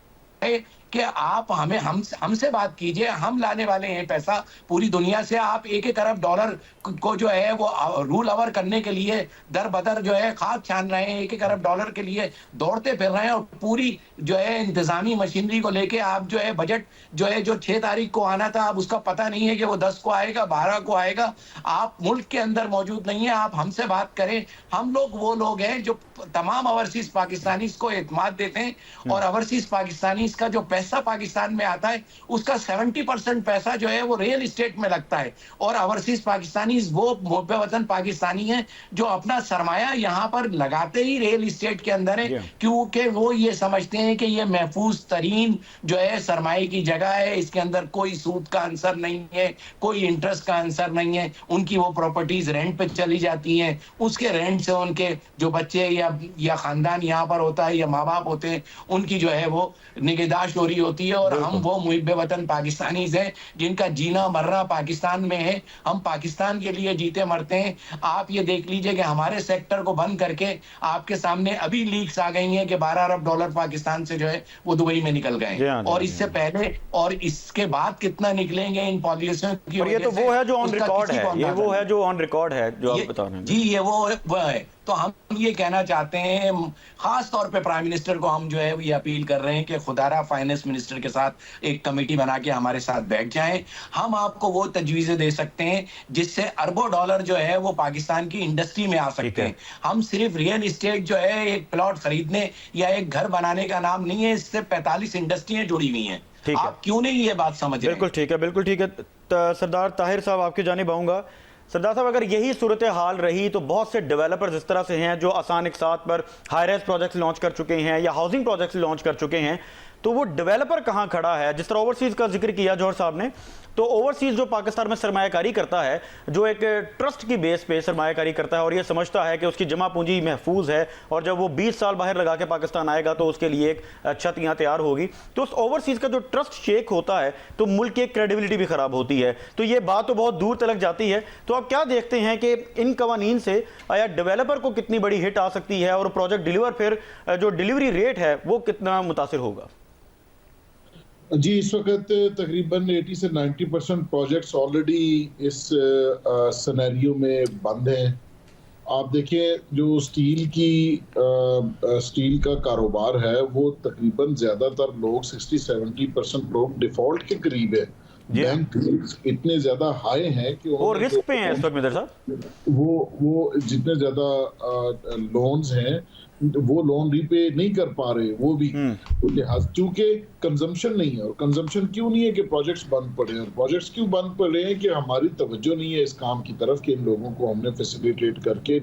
Speaker 4: कि आप हमसे बात कीजिए, हम लाने वाले हैं पैसा पूरी दुनिया से। आप 1-1 अरब डॉलर को जो है वो रूल ओवर करने के लिए दर बदर जो है खाद छान रहे हैं, 1-1 अरब डॉलर के लिए दौड़ते फिर रहे हैं, और पूरी जो है इंतजामी मशीनरी को लेके आप जो है बजट जो है जो 6 तारीख को आना था, अब उसका पता नहीं है कि वो 10 को आएगा, 12 को आएगा। आप मुल्क के अंदर मौजूद नहीं है, आप हमसे बात करें। हम लोग वो लोग हैं जो तमाम ओवरसीज पाकिस्तानी को एतमाद देते हैं, और ओवरसीज पाकिस्तानी का जो पैसा पाकिस्तान में आता है उसका 70% पैसा जो है वो रियल इस्टेट में लगता है। और ओवरसीज पाकिस्तानी वो मुहब्बे वतन पाकिस्तानी हैं जो अपना सरमाया यहाँ पर लगाते ही रियल इस्टेट के अंदर है, क्योंकि वो ये समझते हैं कि ये महफूज तरीन जो है सरमाए की जगह है, इसके अंदर कोई सूद का आंसर नहीं है, कोई इंटरेस्ट का आंसर नहीं है। उनकी वो प्रॉपर्टीज रेंट पे चली जाती हैं, उसके रेंट से उनके जो बच्चे या खानदान यहाँ पर होता है या माँ बाप होते हैं उनकी जो है वो निगहदाश्त हो रही होती है। और हम वो मुहिब्बे वतन पाकिस्तानीज हैं जिनका जीना मरना पाकिस्तान में है, हम पाकिस्तान के लिए जीते मरते हैं। आप ये देख लीजिए कि हमारे सेक्टर को बंद करके आपके सामने अभी लीक्स आ गई हैं कि $12 अरब पाकिस्तान से जो है वो दुबई में निकल गए, और इससे पहले और इसके बाद कितना निकलेंगे इन पॉलिसियों की
Speaker 1: वजह से। ये तो वो है जो ऑन रिकॉर्ड है, ये वो है जो ऑन रिकॉर्ड है जो आप बता रहे हैं।
Speaker 4: जी ये वो है। तो हम ये कहना चाहते हैं, खास तौर पे प्राइम मिनिस्टर को हम जो है ये अपील कर रहे हैं कि खुदारा फाइनेंस मिनिस्टर के साथ एक कमेटी बना के हमारे साथ बैठ जाएं। हम आपको वो तजवीज़ें दे सकते हैं जिससे अरबों डॉलर जो है वो पाकिस्तान की इंडस्ट्री में आ सकते हैं। हम सिर्फ रियल इस्टेट जो है एक प्लॉट खरीदने या एक घर बनाने का नाम नहीं है, इससे 45 इंडस्ट्रियां जुड़ी हुई हैं। आप क्यों नहीं ये बात समझ रहे हैं?
Speaker 1: बिल्कुल ठीक है, बिल्कुल ठीक है। सरदार ताहिर साहब आपकी जानिब आऊंगा। सरदार साहब, अगर यही सूरत हाल रही तो बहुत से डेवलपर्स इस तरह से हैं जो आसान इकसात पर हाई राइज प्रोजेक्ट्स लॉन्च कर चुके हैं या हाउसिंग प्रोजेक्ट्स लॉन्च कर चुके हैं, तो वो डेवलपर कहाँ खड़ा है? जिस तरह ओवरसीज का जिक्र किया जौहर साहब ने, तो ओवरसीज जो पाकिस्तान में सरमायाकारी करता है, जो एक ट्रस्ट की बेस पे सरमायाकारी करता है और ये समझता है कि उसकी जमा पूंजी महफूज है और जब वो 20 साल बाहर लगा के पाकिस्तान आएगा तो उसके लिए एक छत यहाँ तैयार होगी, तो उस ओवरसीज का जो ट्रस्ट शेक होता है तो मुल्क की क्रेडिबिलिटी भी खराब होती है। तो ये बात तो बहुत दूर तक जाती है। तो आप क्या देखते हैं कि इन कवानीन से या डेवलपर को कितनी बड़ी हिट आ सकती है और प्रोजेक्ट डिलीवर फिर जो डिलीवरी रेट है वो कितना मुतासिर होगा?
Speaker 3: जी, इस वक्त तकरीबन 80 से 90% प्रोजेक्ट्स ऑलरेडी इस सिनेरियो में बंद हैं। आप देखिए जो स्टील का कारोबार है वो तकरीबन ज़्यादातर लोग 60-70% लोग डिफॉल्ट के करीब है। बैंक इतने ज्यादा हाई हैं कि
Speaker 1: वो रिस्क पे हैं इस वक्त मिर्जा साहब।
Speaker 3: वो जितने ज्यादा लोन्स हैं वो लोन रीपे नहीं कर पा रहे, वो भी क्योंकि कंजम्पशन नहीं है। और कंजम्पशन क्यों नहीं है कि प्रोजेक्ट्स बंद पड़े हैं। और प्रोजेक्ट्स क्यों बंद पड़े हैं कि हमारी तवज्जो नहीं है इस काम की तरफ कि इन लोगों को हमने फैसिलिटेट करके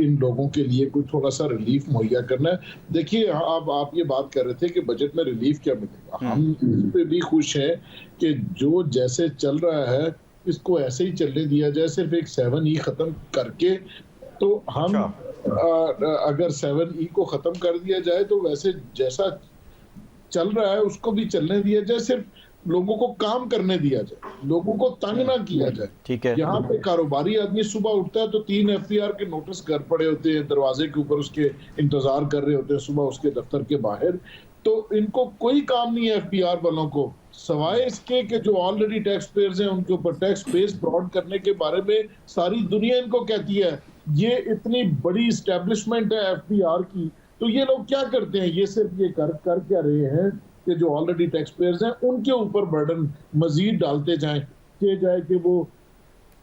Speaker 3: इन लोगों के लिए कोई थोड़ा सा रिलीफ मुहैया करना है। देखिए आप ये बात कर रहे थे कि बजट में रिलीफ क्या मिलेगा। हम इस पे भी खुश हैं कि जो जैसे चल रहा है इसको ऐसे ही चलने दिया जाए, सिर्फ एक 7E खत्म करके। तो हम अगर 7E को खत्म कर दिया जाए तो वैसे जैसा चल रहा है उसको भी चलने दिया जाए, सिर्फ लोगों को काम करने दिया जाए, लोगों को तंग ना किया जाए।
Speaker 1: ठीक है।
Speaker 3: यहाँ पे कारोबारी आदमी सुबह उठता है तो 3 FPR के नोटिस घर पड़े होते हैं, दरवाजे के ऊपर उसके इंतजार कर रहे होते हैं सुबह उसके दफ्तर के बाहर। तो इनको कोई काम नहीं है FPR वालों को, सवाए इसके कि जो ऑलरेडी टैक्स पेयर्स हैं उनके ऊपर टैक्स बेस फ्रॉड करने के बारे में सारी दुनिया इनको कहती है। ये इतनी बड़ी एस्टेब्लिशमेंट है FPR की, तो ये लोग क्या करते हैं? ये सिर्फ ये कर क्या रहे हैं कि जो ऑलरेडी टैक्स पेयर्स हैं उनके ऊपर बर्डन मजीद डालते जाए कि वो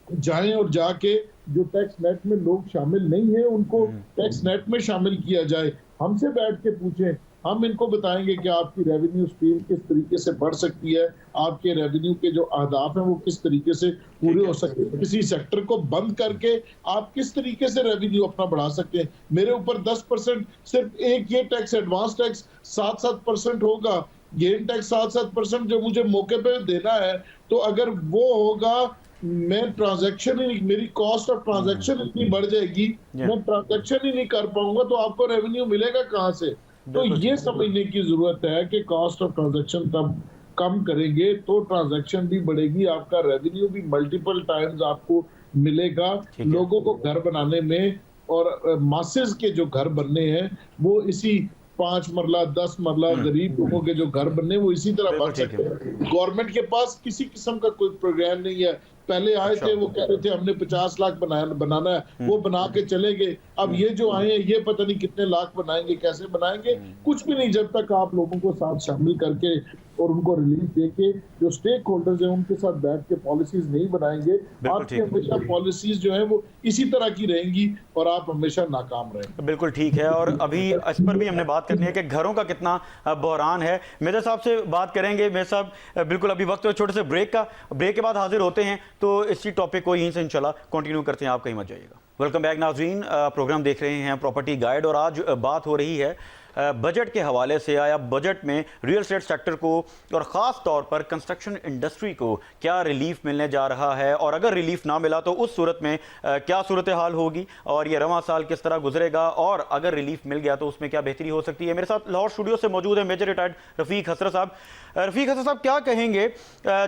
Speaker 3: जाएं और जाके जो टैक्स नेट में लोग शामिल नहीं है उनको टैक्स नेट में शामिल किया जाए। हमसे बैठ के पूछें, हम इनको बताएंगे कि आपकी रेवेन्यू स्ट्रीम किस तरीके से बढ़ सकती है, आपके रेवेन्यू के जो अहदाफ हैं वो किस तरीके से पूरे हो सकते हैं। किसी सेक्टर को बंद करके आप किस तरीके से रेवेन्यू अपना बढ़ा सकते हैं। मेरे ऊपर 10% सिर्फ एक ये टैक्स एडवांस टैक्स 7% होगा, गेन टैक्स 7% जो मुझे मौके पे देना है, तो अगर वो होगा मैं ट्रांजैक्शन ही नहीं, मेरी कॉस्ट ऑफ ट्रांजैक्शन इतनी बढ़ जाएगी, मैं ट्रांजैक्शन ही नहीं कर पाऊंगा, तो आपको रेवेन्यू मिलेगा कहाँ से? तो ये समझने की जरूरत है कि कॉस्ट ऑफ ट्रांजैक्शन तब कम करेंगे तो ट्रांजैक्शन भी बढ़ेगी, आपका रेवेन्यू भी मल्टीपल टाइम्स आपको मिलेगा। लोगों को घर बनाने में और मासेस के जो घर बनने हैं वो इसी 5 मरला 10 मरला गरीब लोगों के जो घर बनने वो इसी तरह बन सकते हैं। गवर्नमेंट के पास किसी किस्म का कोई प्रोग्राम नहीं है पहले आए थे वो कह रहे थे हमने 50 लाख बनाना है, वो बना के चले गए। अब ये जो आए हैं ये पता नहीं कितने लाख बनाएंगे, कैसे बनाएंगे, कुछ भी नहीं, जब तक आप लोगों को साथ शामिल करके और उनको रिलीफ देके जो स्टेक होल्डर्स हैं उनके साथ बैठ के पॉलिसीज नहीं बनाएंगे, आपकी हमेशा पॉलिसीज जो है वो इसी तरह की रहेंगी और आप हमेशा नाकाम रहेंगे।
Speaker 1: बिल्कुल ठीक है। और अभी इस पर भी हमने बात करनी है कि घरों का कितना बहरान है। मेजर साहब से बात करेंगे। मेजर साहब बिल्कुल अभी वक्त है छोटे से ब्रेक का, ब्रेक के बाद हाजिर होते हैं, तो इसी टॉपिक को यहीं से इंशाल्लाह कंटिन्यू करते हैं, आप कहीं मत जाइएगा। वेलकम बैक नाज़रीन, प्रोग्राम देख रहे हैं प्रॉपर्टी गाइड और आज बात हो रही है बजट के हवाले से। आया बजट में रियल एस्टेट सेक्टर को और ख़ास तौर पर कंस्ट्रक्शन इंडस्ट्री को क्या रिलीफ मिलने जा रहा है, और अगर रिलीफ ना मिला तो उस सूरत में क्या सूरत हाल होगी और ये रवां साल किस तरह गुजरेगा, और अगर रिलीफ मिल गया तो उसमें क्या बेहतरी हो सकती है। मेरे साथ लाहौर स्टूडियो से मौजूद है मेजर रिटायर्ड रफ़ीक हसरत साहब। रफ़ीक हसरत साहब, क्या कहेंगे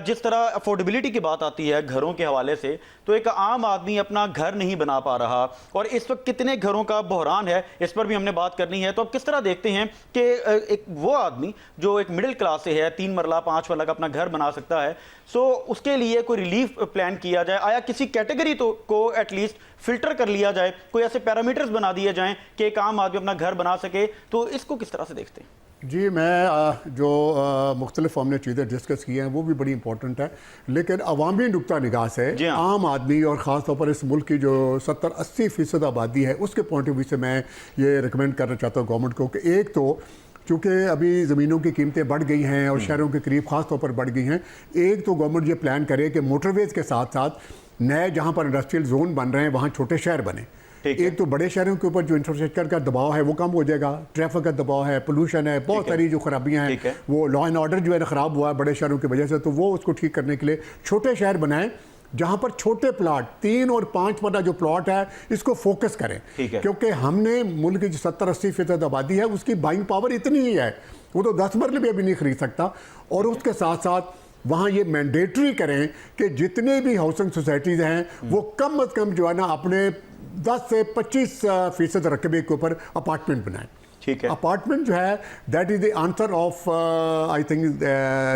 Speaker 1: जिस तरह अफोर्डेबिलिटी की बात आती है घरों के हवाले से, तो एक आम आदमी अपना घर नहीं बना पा रहा और इस वक्त कितने घरों का बहरान है, इस पर भी हमने बात करनी है। तो अब किस तरह देखते हैं कि एक वो आदमी जो एक मिडिल क्लास से है, 3 मरला 5 मरला का अपना घर बना सकता है, सो उसके लिए कोई रिलीफ प्लान किया जाए, आया किसी कैटेगरी तो को एटलीस्ट फिल्टर कर लिया जाए, कोई ऐसे पैरामीटर्स बना दिए जाएं कि एक आम आदमी अपना घर बना सके, तो इसको किस तरह से देखते हैं?
Speaker 2: जी, मैं जो मुख्तलिफ हमने चीज़ें डिस्कस की हैं वो भी बड़ी इंपॉर्टेंट है, लेकिन अवामी नुक्ता निगाह से आम आदमी और ख़ास तौर पर इस मुल्क की जो 70-80% आबादी है उसके पॉइंट ऑफ व्यू से मैं ये रिकमेंड करना चाहता हूँ गवर्नमेंट को कि एक तो चूँकि अभी ज़मीनों की कीमतें बढ़ गई हैं और शहरों के करीब ख़ास तौर पर बढ़ गई हैं, एक तो गवर्नमेंट ये प्लान करे कि मोटरवेज़ के साथ साथ नए जहाँ पर इंडस्ट्रियल जोन बन रहे हैं वहाँ छोटे शहर बने। एक तो बड़े शहरों के ऊपर जो इंफ्रास्ट्रक्चर का दबाव है वो कम हो जाएगा, ट्रैफिक का दबाव है, पोल्यूशन है, बहुत सारी जो खराबियां हैं, वो लॉ एंड ऑर्डर जो है ना ख़राब हुआ है बड़े शहरों की वजह से, तो वो उसको ठीक करने के लिए छोटे शहर बनाएं जहां पर छोटे प्लाट 3 और 5 वाला जो प्लॉट है इसको फोकस करें, क्योंकि हमने मुल्क की जो 70-80% आबादी है उसकी बाइंग पावर इतनी ही है, वो तो 10 मरले भी अभी नहीं खरीद सकता। और उसके साथ साथ वहाँ ये मैंडेटरी करें कि जितने भी हाउसिंग सोसाइटीज़ हैं वो कम अज़ कम जो है ना अपने 10 से 25% रकबे के ऊपर अपार्टमेंट बनाएं।
Speaker 1: ठीक है,
Speaker 2: अपार्टमेंट जो है that is the answer of I think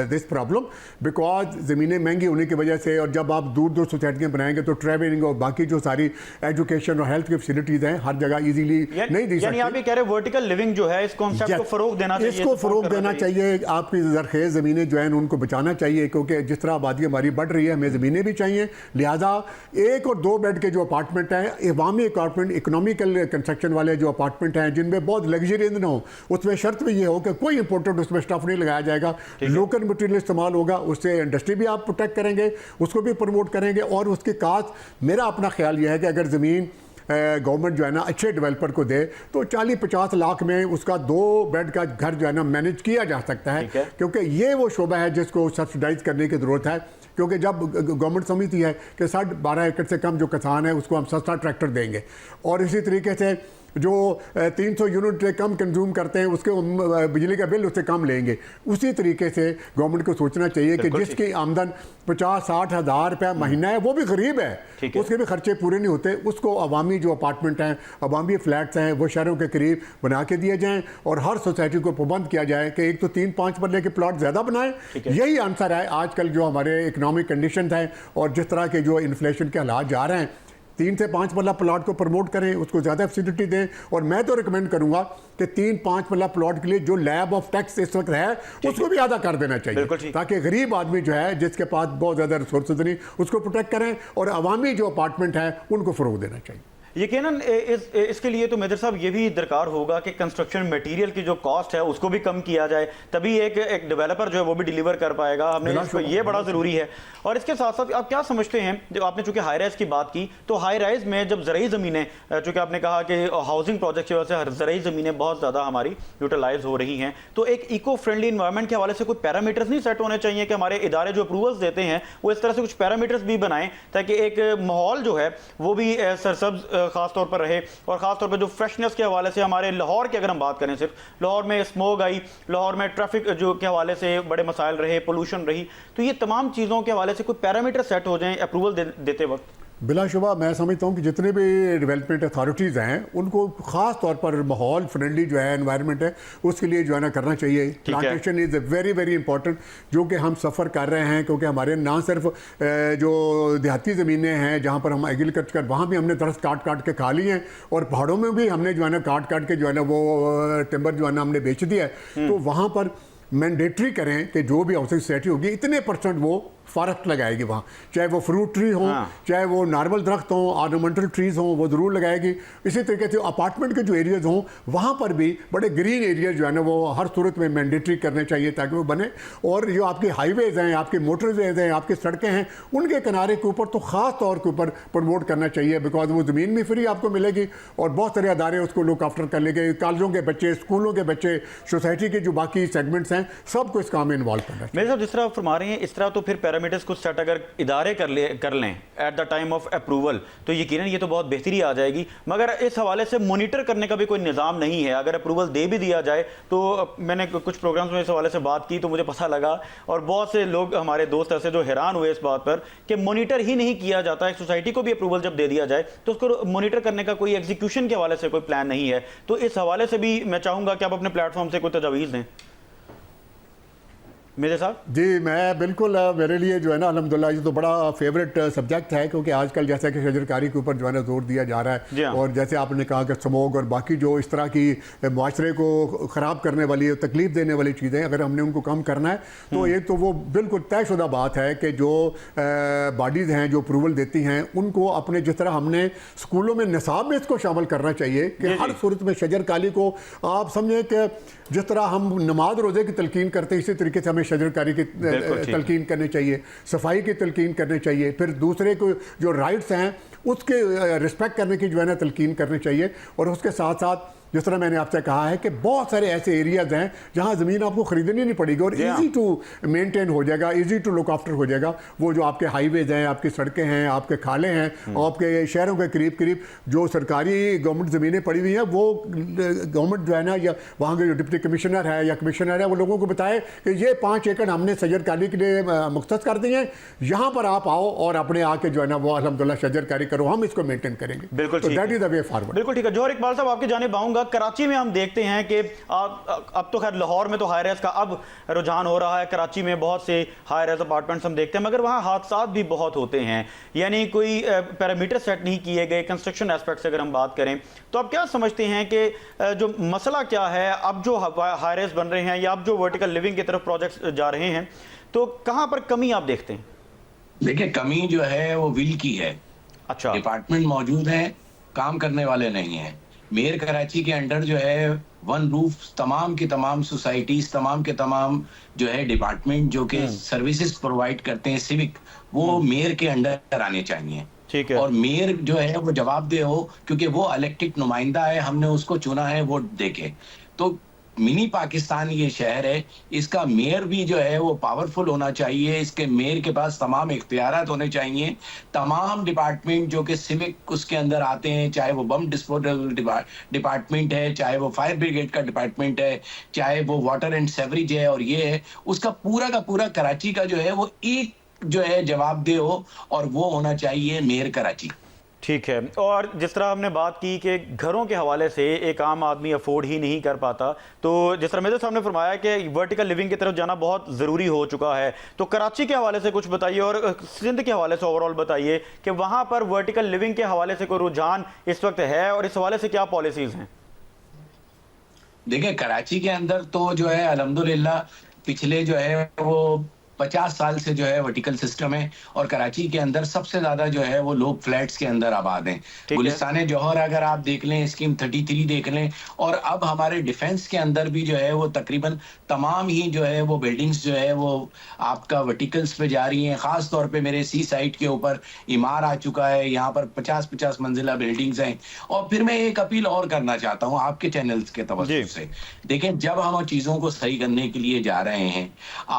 Speaker 2: this problem, because ज़मीनें महंगी होने की वजह से, और जब आप दूर दूर सोसाइटियाँ बनाएंगे तो ट्रैवलिंग और बाकी जो सारी एजुकेशन और हेल्थ की फैसिलिटीज़ हैं हर जगह इजीली नहीं दी सकती।
Speaker 1: आप ये कह रहे हैं वर्टिकल लिविंग जो है इस कॉन्सेप्ट को फ़रोग देना चाहिए,
Speaker 2: इसको फ़रोग देना चाहिए। आपकी ज़रखेज़ ज़मीनें जो हैं उनको बचाना चाहिए, क्योंकि जिस तरह आबादी हमारी बढ़ रही है हमें ज़मीनें भी चाहिए, लिहाजा 1 और 2 बेड के जो अपार्टमेंट हैं, अवामी अपार्टमेंट, इकोनॉमिकल कंस्ट्रक्शन वाले जो अपार्टमेंट हैं जिनमें बहुत लग्जरी ना हो, उसमें शर्त भी ये हो कि कोई इंपोर्टेड उसमें स्टफ नहीं लगाया जाएगा, लोकल मटेरियल इस्तेमाल होगा, उससे इंडस्ट्री भी आप प्रोटेक्ट करेंगे, उसको भी प्रमोट करेंगे। और उसके कास्ट मेरा अपना ख्याल यह है कि अगर ज़मीन गवर्नमेंट जो है ना अच्छे डेवलपर को दे तो 40-50 लाख में उसका 2 बेड का घर जो है ना मैनेज किया जा सकता है, क्योंकि ये वो शोबा है जिसको सब्सिडाइज करने की ज़रूरत है। क्योंकि जब गवर्नमेंट समझती है कि 12.5 एकड़ से कम जो किसान है उसको हम सस्ता ट्रैक्टर देंगे, और इसी तरीके से जो 300 यूनिट से कम कंज्यूम करते हैं उसके बिजली का बिल उससे कम लेंगे, उसी तरीके से गवर्नमेंट को सोचना चाहिए कि जिसकी आमदन 50-60 हज़ार रुपया महीना है, वो भी गरीब है, उसके भी खर्चे पूरे नहीं होते, उसको अवामी जो अपार्टमेंट हैं, अवामी फ्लैट्स हैं, वो शहरों के करीब बना के दिए जाएँ और हर सोसाइटी को पाबंद किया जाए कि एक तो 3-5 मरले के प्लॉट ज़्यादा बनाएं। यही आंसर है आजकल जो हमारे इकनॉमिक कंडीशन हैं और जिस तरह के जो इन्फ्लेशन के हालात जा रहे हैं, 3 से 5 मरला प्लॉट को प्रमोट करें, उसको ज़्यादा फैसिलिटी दें। और मैं तो रिकमेंड करूंगा कि 3-5 मरला प्लॉट के लिए जो लैब ऑफ टैक्स इस वक्त है उसको भी आधा कर देना चाहिए, ताकि गरीब आदमी जो है जिसके पास बहुत ज़्यादा रिसोर्सेज नहीं उसको प्रोटेक्ट करें, और अवामी जो अपार्टमेंट है उनको फ़रोग देना चाहिए।
Speaker 1: यकीनन इसके लिए तो मेजर साहब ये भी दरकार होगा कि कंस्ट्रक्शन मटेरियल की जो कॉस्ट है उसको भी कम किया जाए, तभी एक डेवलपर जो है वो भी डिलीवर कर पाएगा। हमने इसको ये बड़ा ज़रूरी है। और इसके साथ साथ आप क्या समझते हैं, जब आपने चूंकि हाई राइज की बात की, तो हाई राइज में जब ज़रूरी ज़मीनें, चूँकि आपने कहा कि हाउसिंग प्रोजेक्ट की वजह से ज़रूरी ज़मीनें बहुत ज़्यादा हमारी यूटिलाइज हो रही हैं, तो एक इको फ्रेंडली इन्वायरमेंट के हवाले से कोई पैरामीटर्स नहीं सेट होने चाहिए कि हमारे इदारे जो अप्रूवल्स देते हैं वो इस तरह से कुछ पैरामीटर्स भी बनाएं ताकि एक माहौल जो है वो भी सरसब्ज खास तौर पर रहे। और ख़ास तौर पर जो फ्रेशनेस के हवाले से हमारे लाहौर की अगर हम बात करें, सिर्फ लाहौर में स्मोग आई, लाहौर में ट्रैफिक जो के हवाले से बड़े मसाइल रहे, पोल्यूशन रही, तो ये तमाम चीज़ों के हवाले से कोई पैरामीटर सेट हो जाएं अप्रूवल देते वक्त।
Speaker 2: बिलाशुबा मैं समझता हूँ कि जितने भी डेवलपमेंट अथॉरिटीज़ हैं उनको ख़ास तौर पर माहौल फ्रेंडली जो है एनवायरनमेंट है उसके लिए जो है ना करना चाहिए। Plantation is very very important, जो कि हम सफ़र कर रहे हैं, क्योंकि हमारे ना सिर्फ जो देहाती ज़मीनें हैं जहाँ पर हम एग्रीकल्चर वहाँ भी हमने दरख्त काट काट के खा लिए हैं, और पहाड़ों में भी हमने जो है ना काट काट के जो है ना वो टिम्बर जो है ना हमने बेच दिया है। तो वहाँ पर मैंडेटरी करें कि जो भी हाउसिंग सोसाइटी होगी इतने % वो फॉरेस्ट लगाएगी वहाँ, चाहे वो फ्रूट ट्री हो, चाहे वो नॉर्मल दरख्त हों, ऑर्नामेंटल ट्रीज हों, वो ज़रूर लगाएगी। इसी तरीके से अपार्टमेंट के जो एरियाज़ हों वहाँ पर भी बड़े ग्रीन एरिया जो है ना वो हर सूरत में मैंडेटरी करने चाहिए ताकि वो बने। और जो आपकी हाईवेज़ हैं, आपके मोटरवेज़ हैं, आपकी सड़कें हैं, उनके किनारे के ऊपर तो ख़ास तौर के ऊपर प्रमोट करना चाहिए, बिकॉज वो ज़मीन भी फ्री आपको मिलेगी और बहुत सारे अदारे उसको लुक आफ्टर कर लेंगे। कॉलेजों के बच्चे, स्कूलों के बच्चे, सोसाइटी के जो बाकी सेगमेंट्स हैं, सबको इस काम में इन्वॉल्व करना चाहिए।
Speaker 1: मेरे साहब जिस तरह आप फरमा रहे हैं इस तरह तो फिर पैरामीटर्स को सेट अगर इदारे कर लें at the time of approval तो यकीनन ये तो बहुत बेहतरी आ जाएगी, मगर इस हवाले से मॉनिटर करने का भी कोई निज़ाम नहीं है। अगर अप्रूवल दे भी दिया जाए तो मैंने कुछ प्रोग्राम्स में इस हवाले से बात की तो मुझे पता लगा और बहुत से लोग हमारे दोस्त ऐसे जो हैरान हुए इस बात पर कि मॉनिटर ही नहीं किया जाता। एक सोसाइटी को भी अप्रूवल जब दे दिया जाए तो उसको मॉनिटर करने का कोई एग्जीक्यूशन के हवाले से कोई प्लान नहीं है। तो इस हवाले से भी मैं चाहूँगा कि आप अपने प्लेटफॉर्म से कोई तजावीज़ दें। मेरे साहब
Speaker 2: जी मैं बिल्कुल, मेरे लिए जो है ना अल्हम्दुलिल्लाह ये तो बड़ा फेवरेट सब्जेक्ट है, क्योंकि आजकल जैसा कि शजरकारी के ऊपर जो है ना जोर दिया जा रहा है और जैसे आपने कहा कि स्मोक और बाकी जो इस तरह की माशरे को ख़राब करने वाली, तकलीफ देने वाली चीज़ें अगर हमने उनको कम करना है तो एक तो वो बिल्कुल तयशुदा बात है कि जो बॉडीज़ हैं जो अप्रूवल देती हैं उनको अपने, जिस तरह हमने स्कूलों में निसाब में इसको शामिल करना चाहिए कि हर सूरत में शजरकारी को आप समझें कि जिस तरह हम नमाज रोज़े की तलकीन करते हैं इसी तरीके से हमें शजरकारी की तलकीन करनी चाहिए, सफाई की तलकीन करनी चाहिए, फिर दूसरे को जो राइट्स हैं उसके रिस्पेक्ट करने की जो है ना तलकीन करनी चाहिए। और उसके साथ साथ जिस तरह मैंने आपसे कहा है कि बहुत सारे ऐसे एरियाज़ हैं जहां ज़मीन आपको ख़रीदनी नहीं पड़ेगी और इजी टू मेंटेन हो जाएगा, इजी टू लुक आफ्टर हो जाएगा। वो जो आपके हाईवेज़ हैं, आपकी सड़कें हैं, आपके खाले हैं, आपके शहरों के करीब करीब जो सरकारी गवर्नमेंट ज़मीनें पड़ी हुई हैं वो गवर्नमेंट जो है ना या वहाँ के जो डिप्टी कमिश्नर है या कमिश्नर है वो लोगों को बताए कि ये 5 एकड़ हमने शजरकारी के लिए मुख्तस कर दिए हैं, यहाँ पर आप आओ और अपने आके जो है ना वो अल्हम्दुलिल्लाह शजरकारी करो, हम इसको मेंटेन करेंगे।
Speaker 1: बिल्कुल,
Speaker 2: तो that is the way forward.
Speaker 1: बिल्कुल ठीक है। जौहर इकबाल साहब आपकी जानिब आऊँगा। कराची में हम देखते हैं कि अब तो खैर लाहौर में तो हाई राइज का अब रुझान हो रहा है, कराची में बहुत से हाई राइज अपार्टमेंट्स हम देखते हैं, मगर वहाँ हादसा भी बहुत होते हैं, यानी कोई पैरामीटर सेट नहीं किए गए। कंस्ट्रक्शन एस्पेक्ट से अगर हम बात करें तो आप क्या समझते हैं कि जो मसला क्या है, अब जो हाई राइज बन रहे हैं या अब जो वर्टिकल लिविंग की तरफ प्रोजेक्ट्स जा रहे हैं तो कहाँ पर कमी आप देखते हैं?
Speaker 4: देखिए, कमी जो है वो विल की है।
Speaker 1: अच्छा,
Speaker 4: डिपार्टमेंट मौजूद है, काम करने वाले नहीं है। मेयर कराची के अंडर जो है वन रूफ तमाम की तमाम सोसाइटीज, तमाम के तमाम जो है डिपार्टमेंट जो कि सर्विसेज प्रोवाइड करते हैं सिविक, वो मेयर के अंडर आने चाहिए।
Speaker 1: ठीक है।
Speaker 4: और मेयर जो है वो जवाबदेह हो, क्योंकि वो इलेक्टेड नुमाइंदा है, हमने उसको चुना है वोट देके। तो मिनी पाकिस्तान ये शहर है, इसका मेयर भी जो है वो पावरफुल होना चाहिए, इसके मेयर के पास तमाम इख्तियारात होने चाहिए। तमाम डिपार्टमेंट जो कि सिविक उसके अंदर आते हैं, चाहे वो बम डिस्पोजल डिपार्टमेंट है, चाहे वो फायर ब्रिगेड का डिपार्टमेंट है, चाहे वो वाटर एंड सेवरेज है, और ये है, उसका पूरा का पूरा कराची का जो है वो एक जो है जवाबदेह हो, और वो होना चाहिए मेयर कराची।
Speaker 1: ठीक है। और जिस तरह हमने बात की कि घरों के हवाले से एक आम आदमी अफोर्ड ही नहीं कर पाता, तो जिस तरह मेरे सामने फरमाया कि वर्टिकल लिविंग की तरफ जाना बहुत ज़रूरी हो चुका है, तो कराची के हवाले से कुछ बताइए और सिंध के हवाले से ओवरऑल बताइए कि वहाँ पर वर्टिकल लिविंग के हवाले से कोई रुझान इस वक्त है और इस हवाले से क्या पॉलिसीज़ हैं?
Speaker 4: देखिए, कराची के अंदर तो जो है अल्हम्दुलिल्लाह पिछले जो है वो 50 साल से जो है वर्टिकल सिस्टम है, और कराची के अंदर सबसे ज्यादा जो है वो लोग फ्लैट्स के अंदर आबाद हैं। गुलिस्तान जौहर अगर आप देख लें, स्कीम 33 देख लें, और अब हमारे डिफेंस के अंदर भी जो है वो तकरीबन तमाम ही जो है वो बिल्डिंग्स जो है वो आपका वर्टिकल्स पे जा रही हैं। खास तौर पे मेरे सी साइट के ऊपर इमार आ चुका है, यहाँ पर 50-50 मंजिला बिल्डिंग्स हैं। और फिर मैं एक अपील और करना चाहता हूँ आपके चैनल्स के तवज्जो से। देखें, जब हम चीजों को सही करने के लिए जा रहे हैं,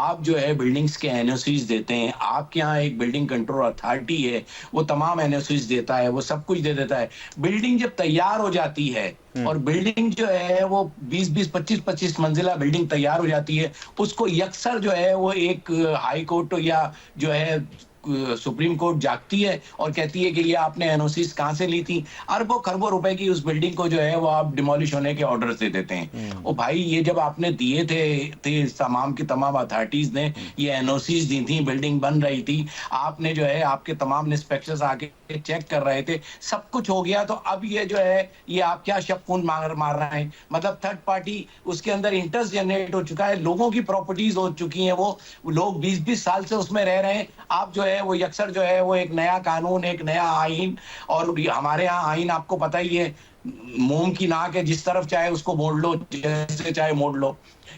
Speaker 4: आप जो है बिल्डिंग के एनओसीज देते हैं, आपके यहाँ एक बिल्डिंग कंट्रोल अथॉरिटी है, वो तमाम एनओसीज देता है, वो सब कुछ दे देता है। बिल्डिंग जब तैयार हो जाती है और बिल्डिंग जो है वो 20-20, 25-25 मंजिला बिल्डिंग तैयार हो जाती है, उसको यकसर जो है वो एक हाई कोर्ट या जो है सुप्रीम कोर्ट जागती है और कहती है कि ये आपने एनओसीज कहां से ली थी। अरबों खरबों रुपए की उस बिल्डिंग को जो है वो आप डिमोलिश होने के ऑर्डर दे देते हैं। ओ भाई, ये जब आपने दिए थे तमाम की तमाम अथॉरिटीज ने ये एनओसीज दी थी, बिल्डिंग बन रही थी, आपने जो है आपके तमाम इंस्पेक्टर्स आके चेक कर रहे थे, सब कुछ हो गया, तो अब ये जो है ये आप क्या शबकून मार रहे हैं। मतलब थर्ड पार्टी उसके अंदर इंटरेस्ट जनरेट हो चुका है, लोगों की प्रॉपर्टीज हो चुकी हैं, वो लोग 20-20 साल से उसमें रह रहे हैं। आप जो है वो यकसर जो है वो एक नया कानून, एक नया आइन, और हमारे यहाँ आइन आपको पता ही है, मोम की नाक है, जिस तरफ चाहे उसको मोड़ लो, जैसे चाहे मोड़ लो।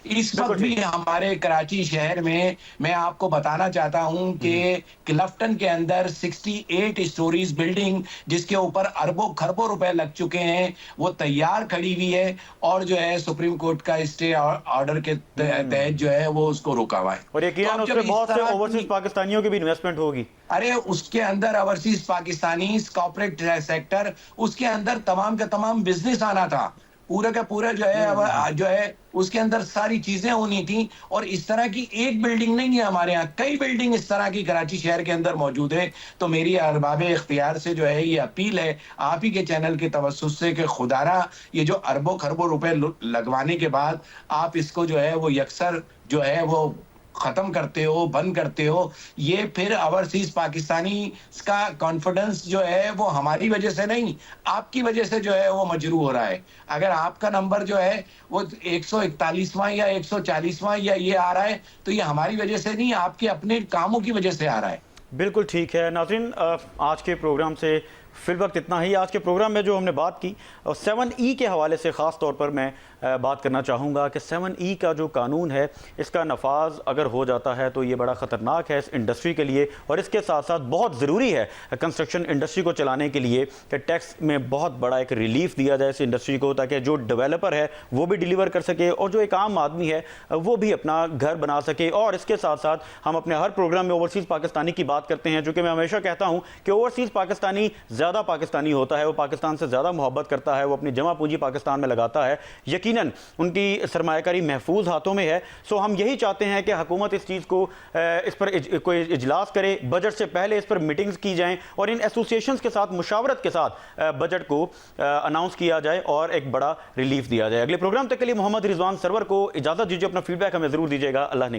Speaker 4: इस वक्त भी हमारे कराची शहर में मैं आपको बताना चाहता हूं कि क्लफ्टन के अंदर 68 स्टोरीज बिल्डिंग जिसके ऊपर अरबों खरबों रुपए लग चुके हैं, वो तैयार खड़ी हुई है, और जो है सुप्रीम कोर्ट का स्टे ऑर्डर के तहत जो है वो उसको रोका हुआ है।
Speaker 1: और यकीनन
Speaker 4: तो
Speaker 1: उसमें बहुत से ओवरसीज पाकिस्तानियों की भी इन्वेस्टमेंट होगी।
Speaker 4: अरे उसके अंदर ओवरसीज पाकिस्तानी कॉर्पोरेट सेक्टर, उसके अंदर तमाम का तमाम बिजनेस आना था, पूरा का पूरा जो है उसके अंदर सारी चीजें होनी थी। और इस तरह की एक बिल्डिंग नहीं है, हमारे यहाँ कई बिल्डिंग इस तरह की कराची शहर के अंदर मौजूद है। तो मेरी अरबाब इख्तियार से जो है ये अपील है आप ही के चैनल के तवस्सुस से कि खुदारा ये जो अरबों खरबों रुपए लगवाने के बाद आप इसको जो है वो यकसर जो है वो खत्म करते हो, बंद करते हो, ये फिर ओवरसीज पाकिस्तानी का कॉन्फिडेंस जो है वो हमारी वजह से नहीं, आपकी वजह से जो है वो मजरू हो रहा है। अगर आपका नंबर जो है वो 141वां या 140वां या ये आ रहा है, तो ये हमारी वजह से नहीं, आपके अपने कामों की वजह से आ रहा है।
Speaker 1: बिल्कुल ठीक है नाज़रीन, आज के प्रोग्राम से फिल वक्त इतना ही। आज के प्रोग्राम में जो हमने बात की 7E के हवाले से ख़ास तौर पर मैं बात करना चाहूँगा कि 7E का जो कानून है इसका नफाज अगर हो जाता है तो ये बड़ा ख़तरनाक है इस इंडस्ट्री के लिए, और इसके साथ साथ बहुत ज़रूरी है कंस्ट्रक्शन इंडस्ट्री को चलाने के लिए कि टैक्स में बहुत बड़ा एक रिलीफ दिया जाए इस इंडस्ट्री को, ताकि जो डेवलपर है वो भी डिलीवर कर सके और जो एक आम आदमी है वो भी अपना घर बना सके। और इसके साथ साथ हम अपने हर प्रोग्राम में ओवरसीज़ पाकिस्तानी की बात करते हैं, जो कि मैं हमेशा कहता हूँ कि ओवरसीज़ पाकिस्तानी ज़्यादा पाकिस्तानी होता है, वो पाकिस्तान से ज़्यादा मोहब्बत करता है, वो अपनी जमा पूंजी पाकिस्तान में लगाता है, यकीनन उनकी सरमायाकारी महफूज हाथों में है। सो हम यही चाहते हैं कि हुकूमत इस चीज़ को इस पर कोई इजलास करे, बजट से पहले इस पर मीटिंग्स की जाएं और इन एसोसिएशंस के साथ मुशावरत के साथ बजट को अनाउंस किया जाए और एक बड़ा रिलीफ दिया जाए। अगले प्रोग्राम तक के लिए मोहम्मद रिजवान सरवर को इजाज़त दीजिए, अपना फीडबैक हमें ज़रूर दीजिएगा। अल्लाह ने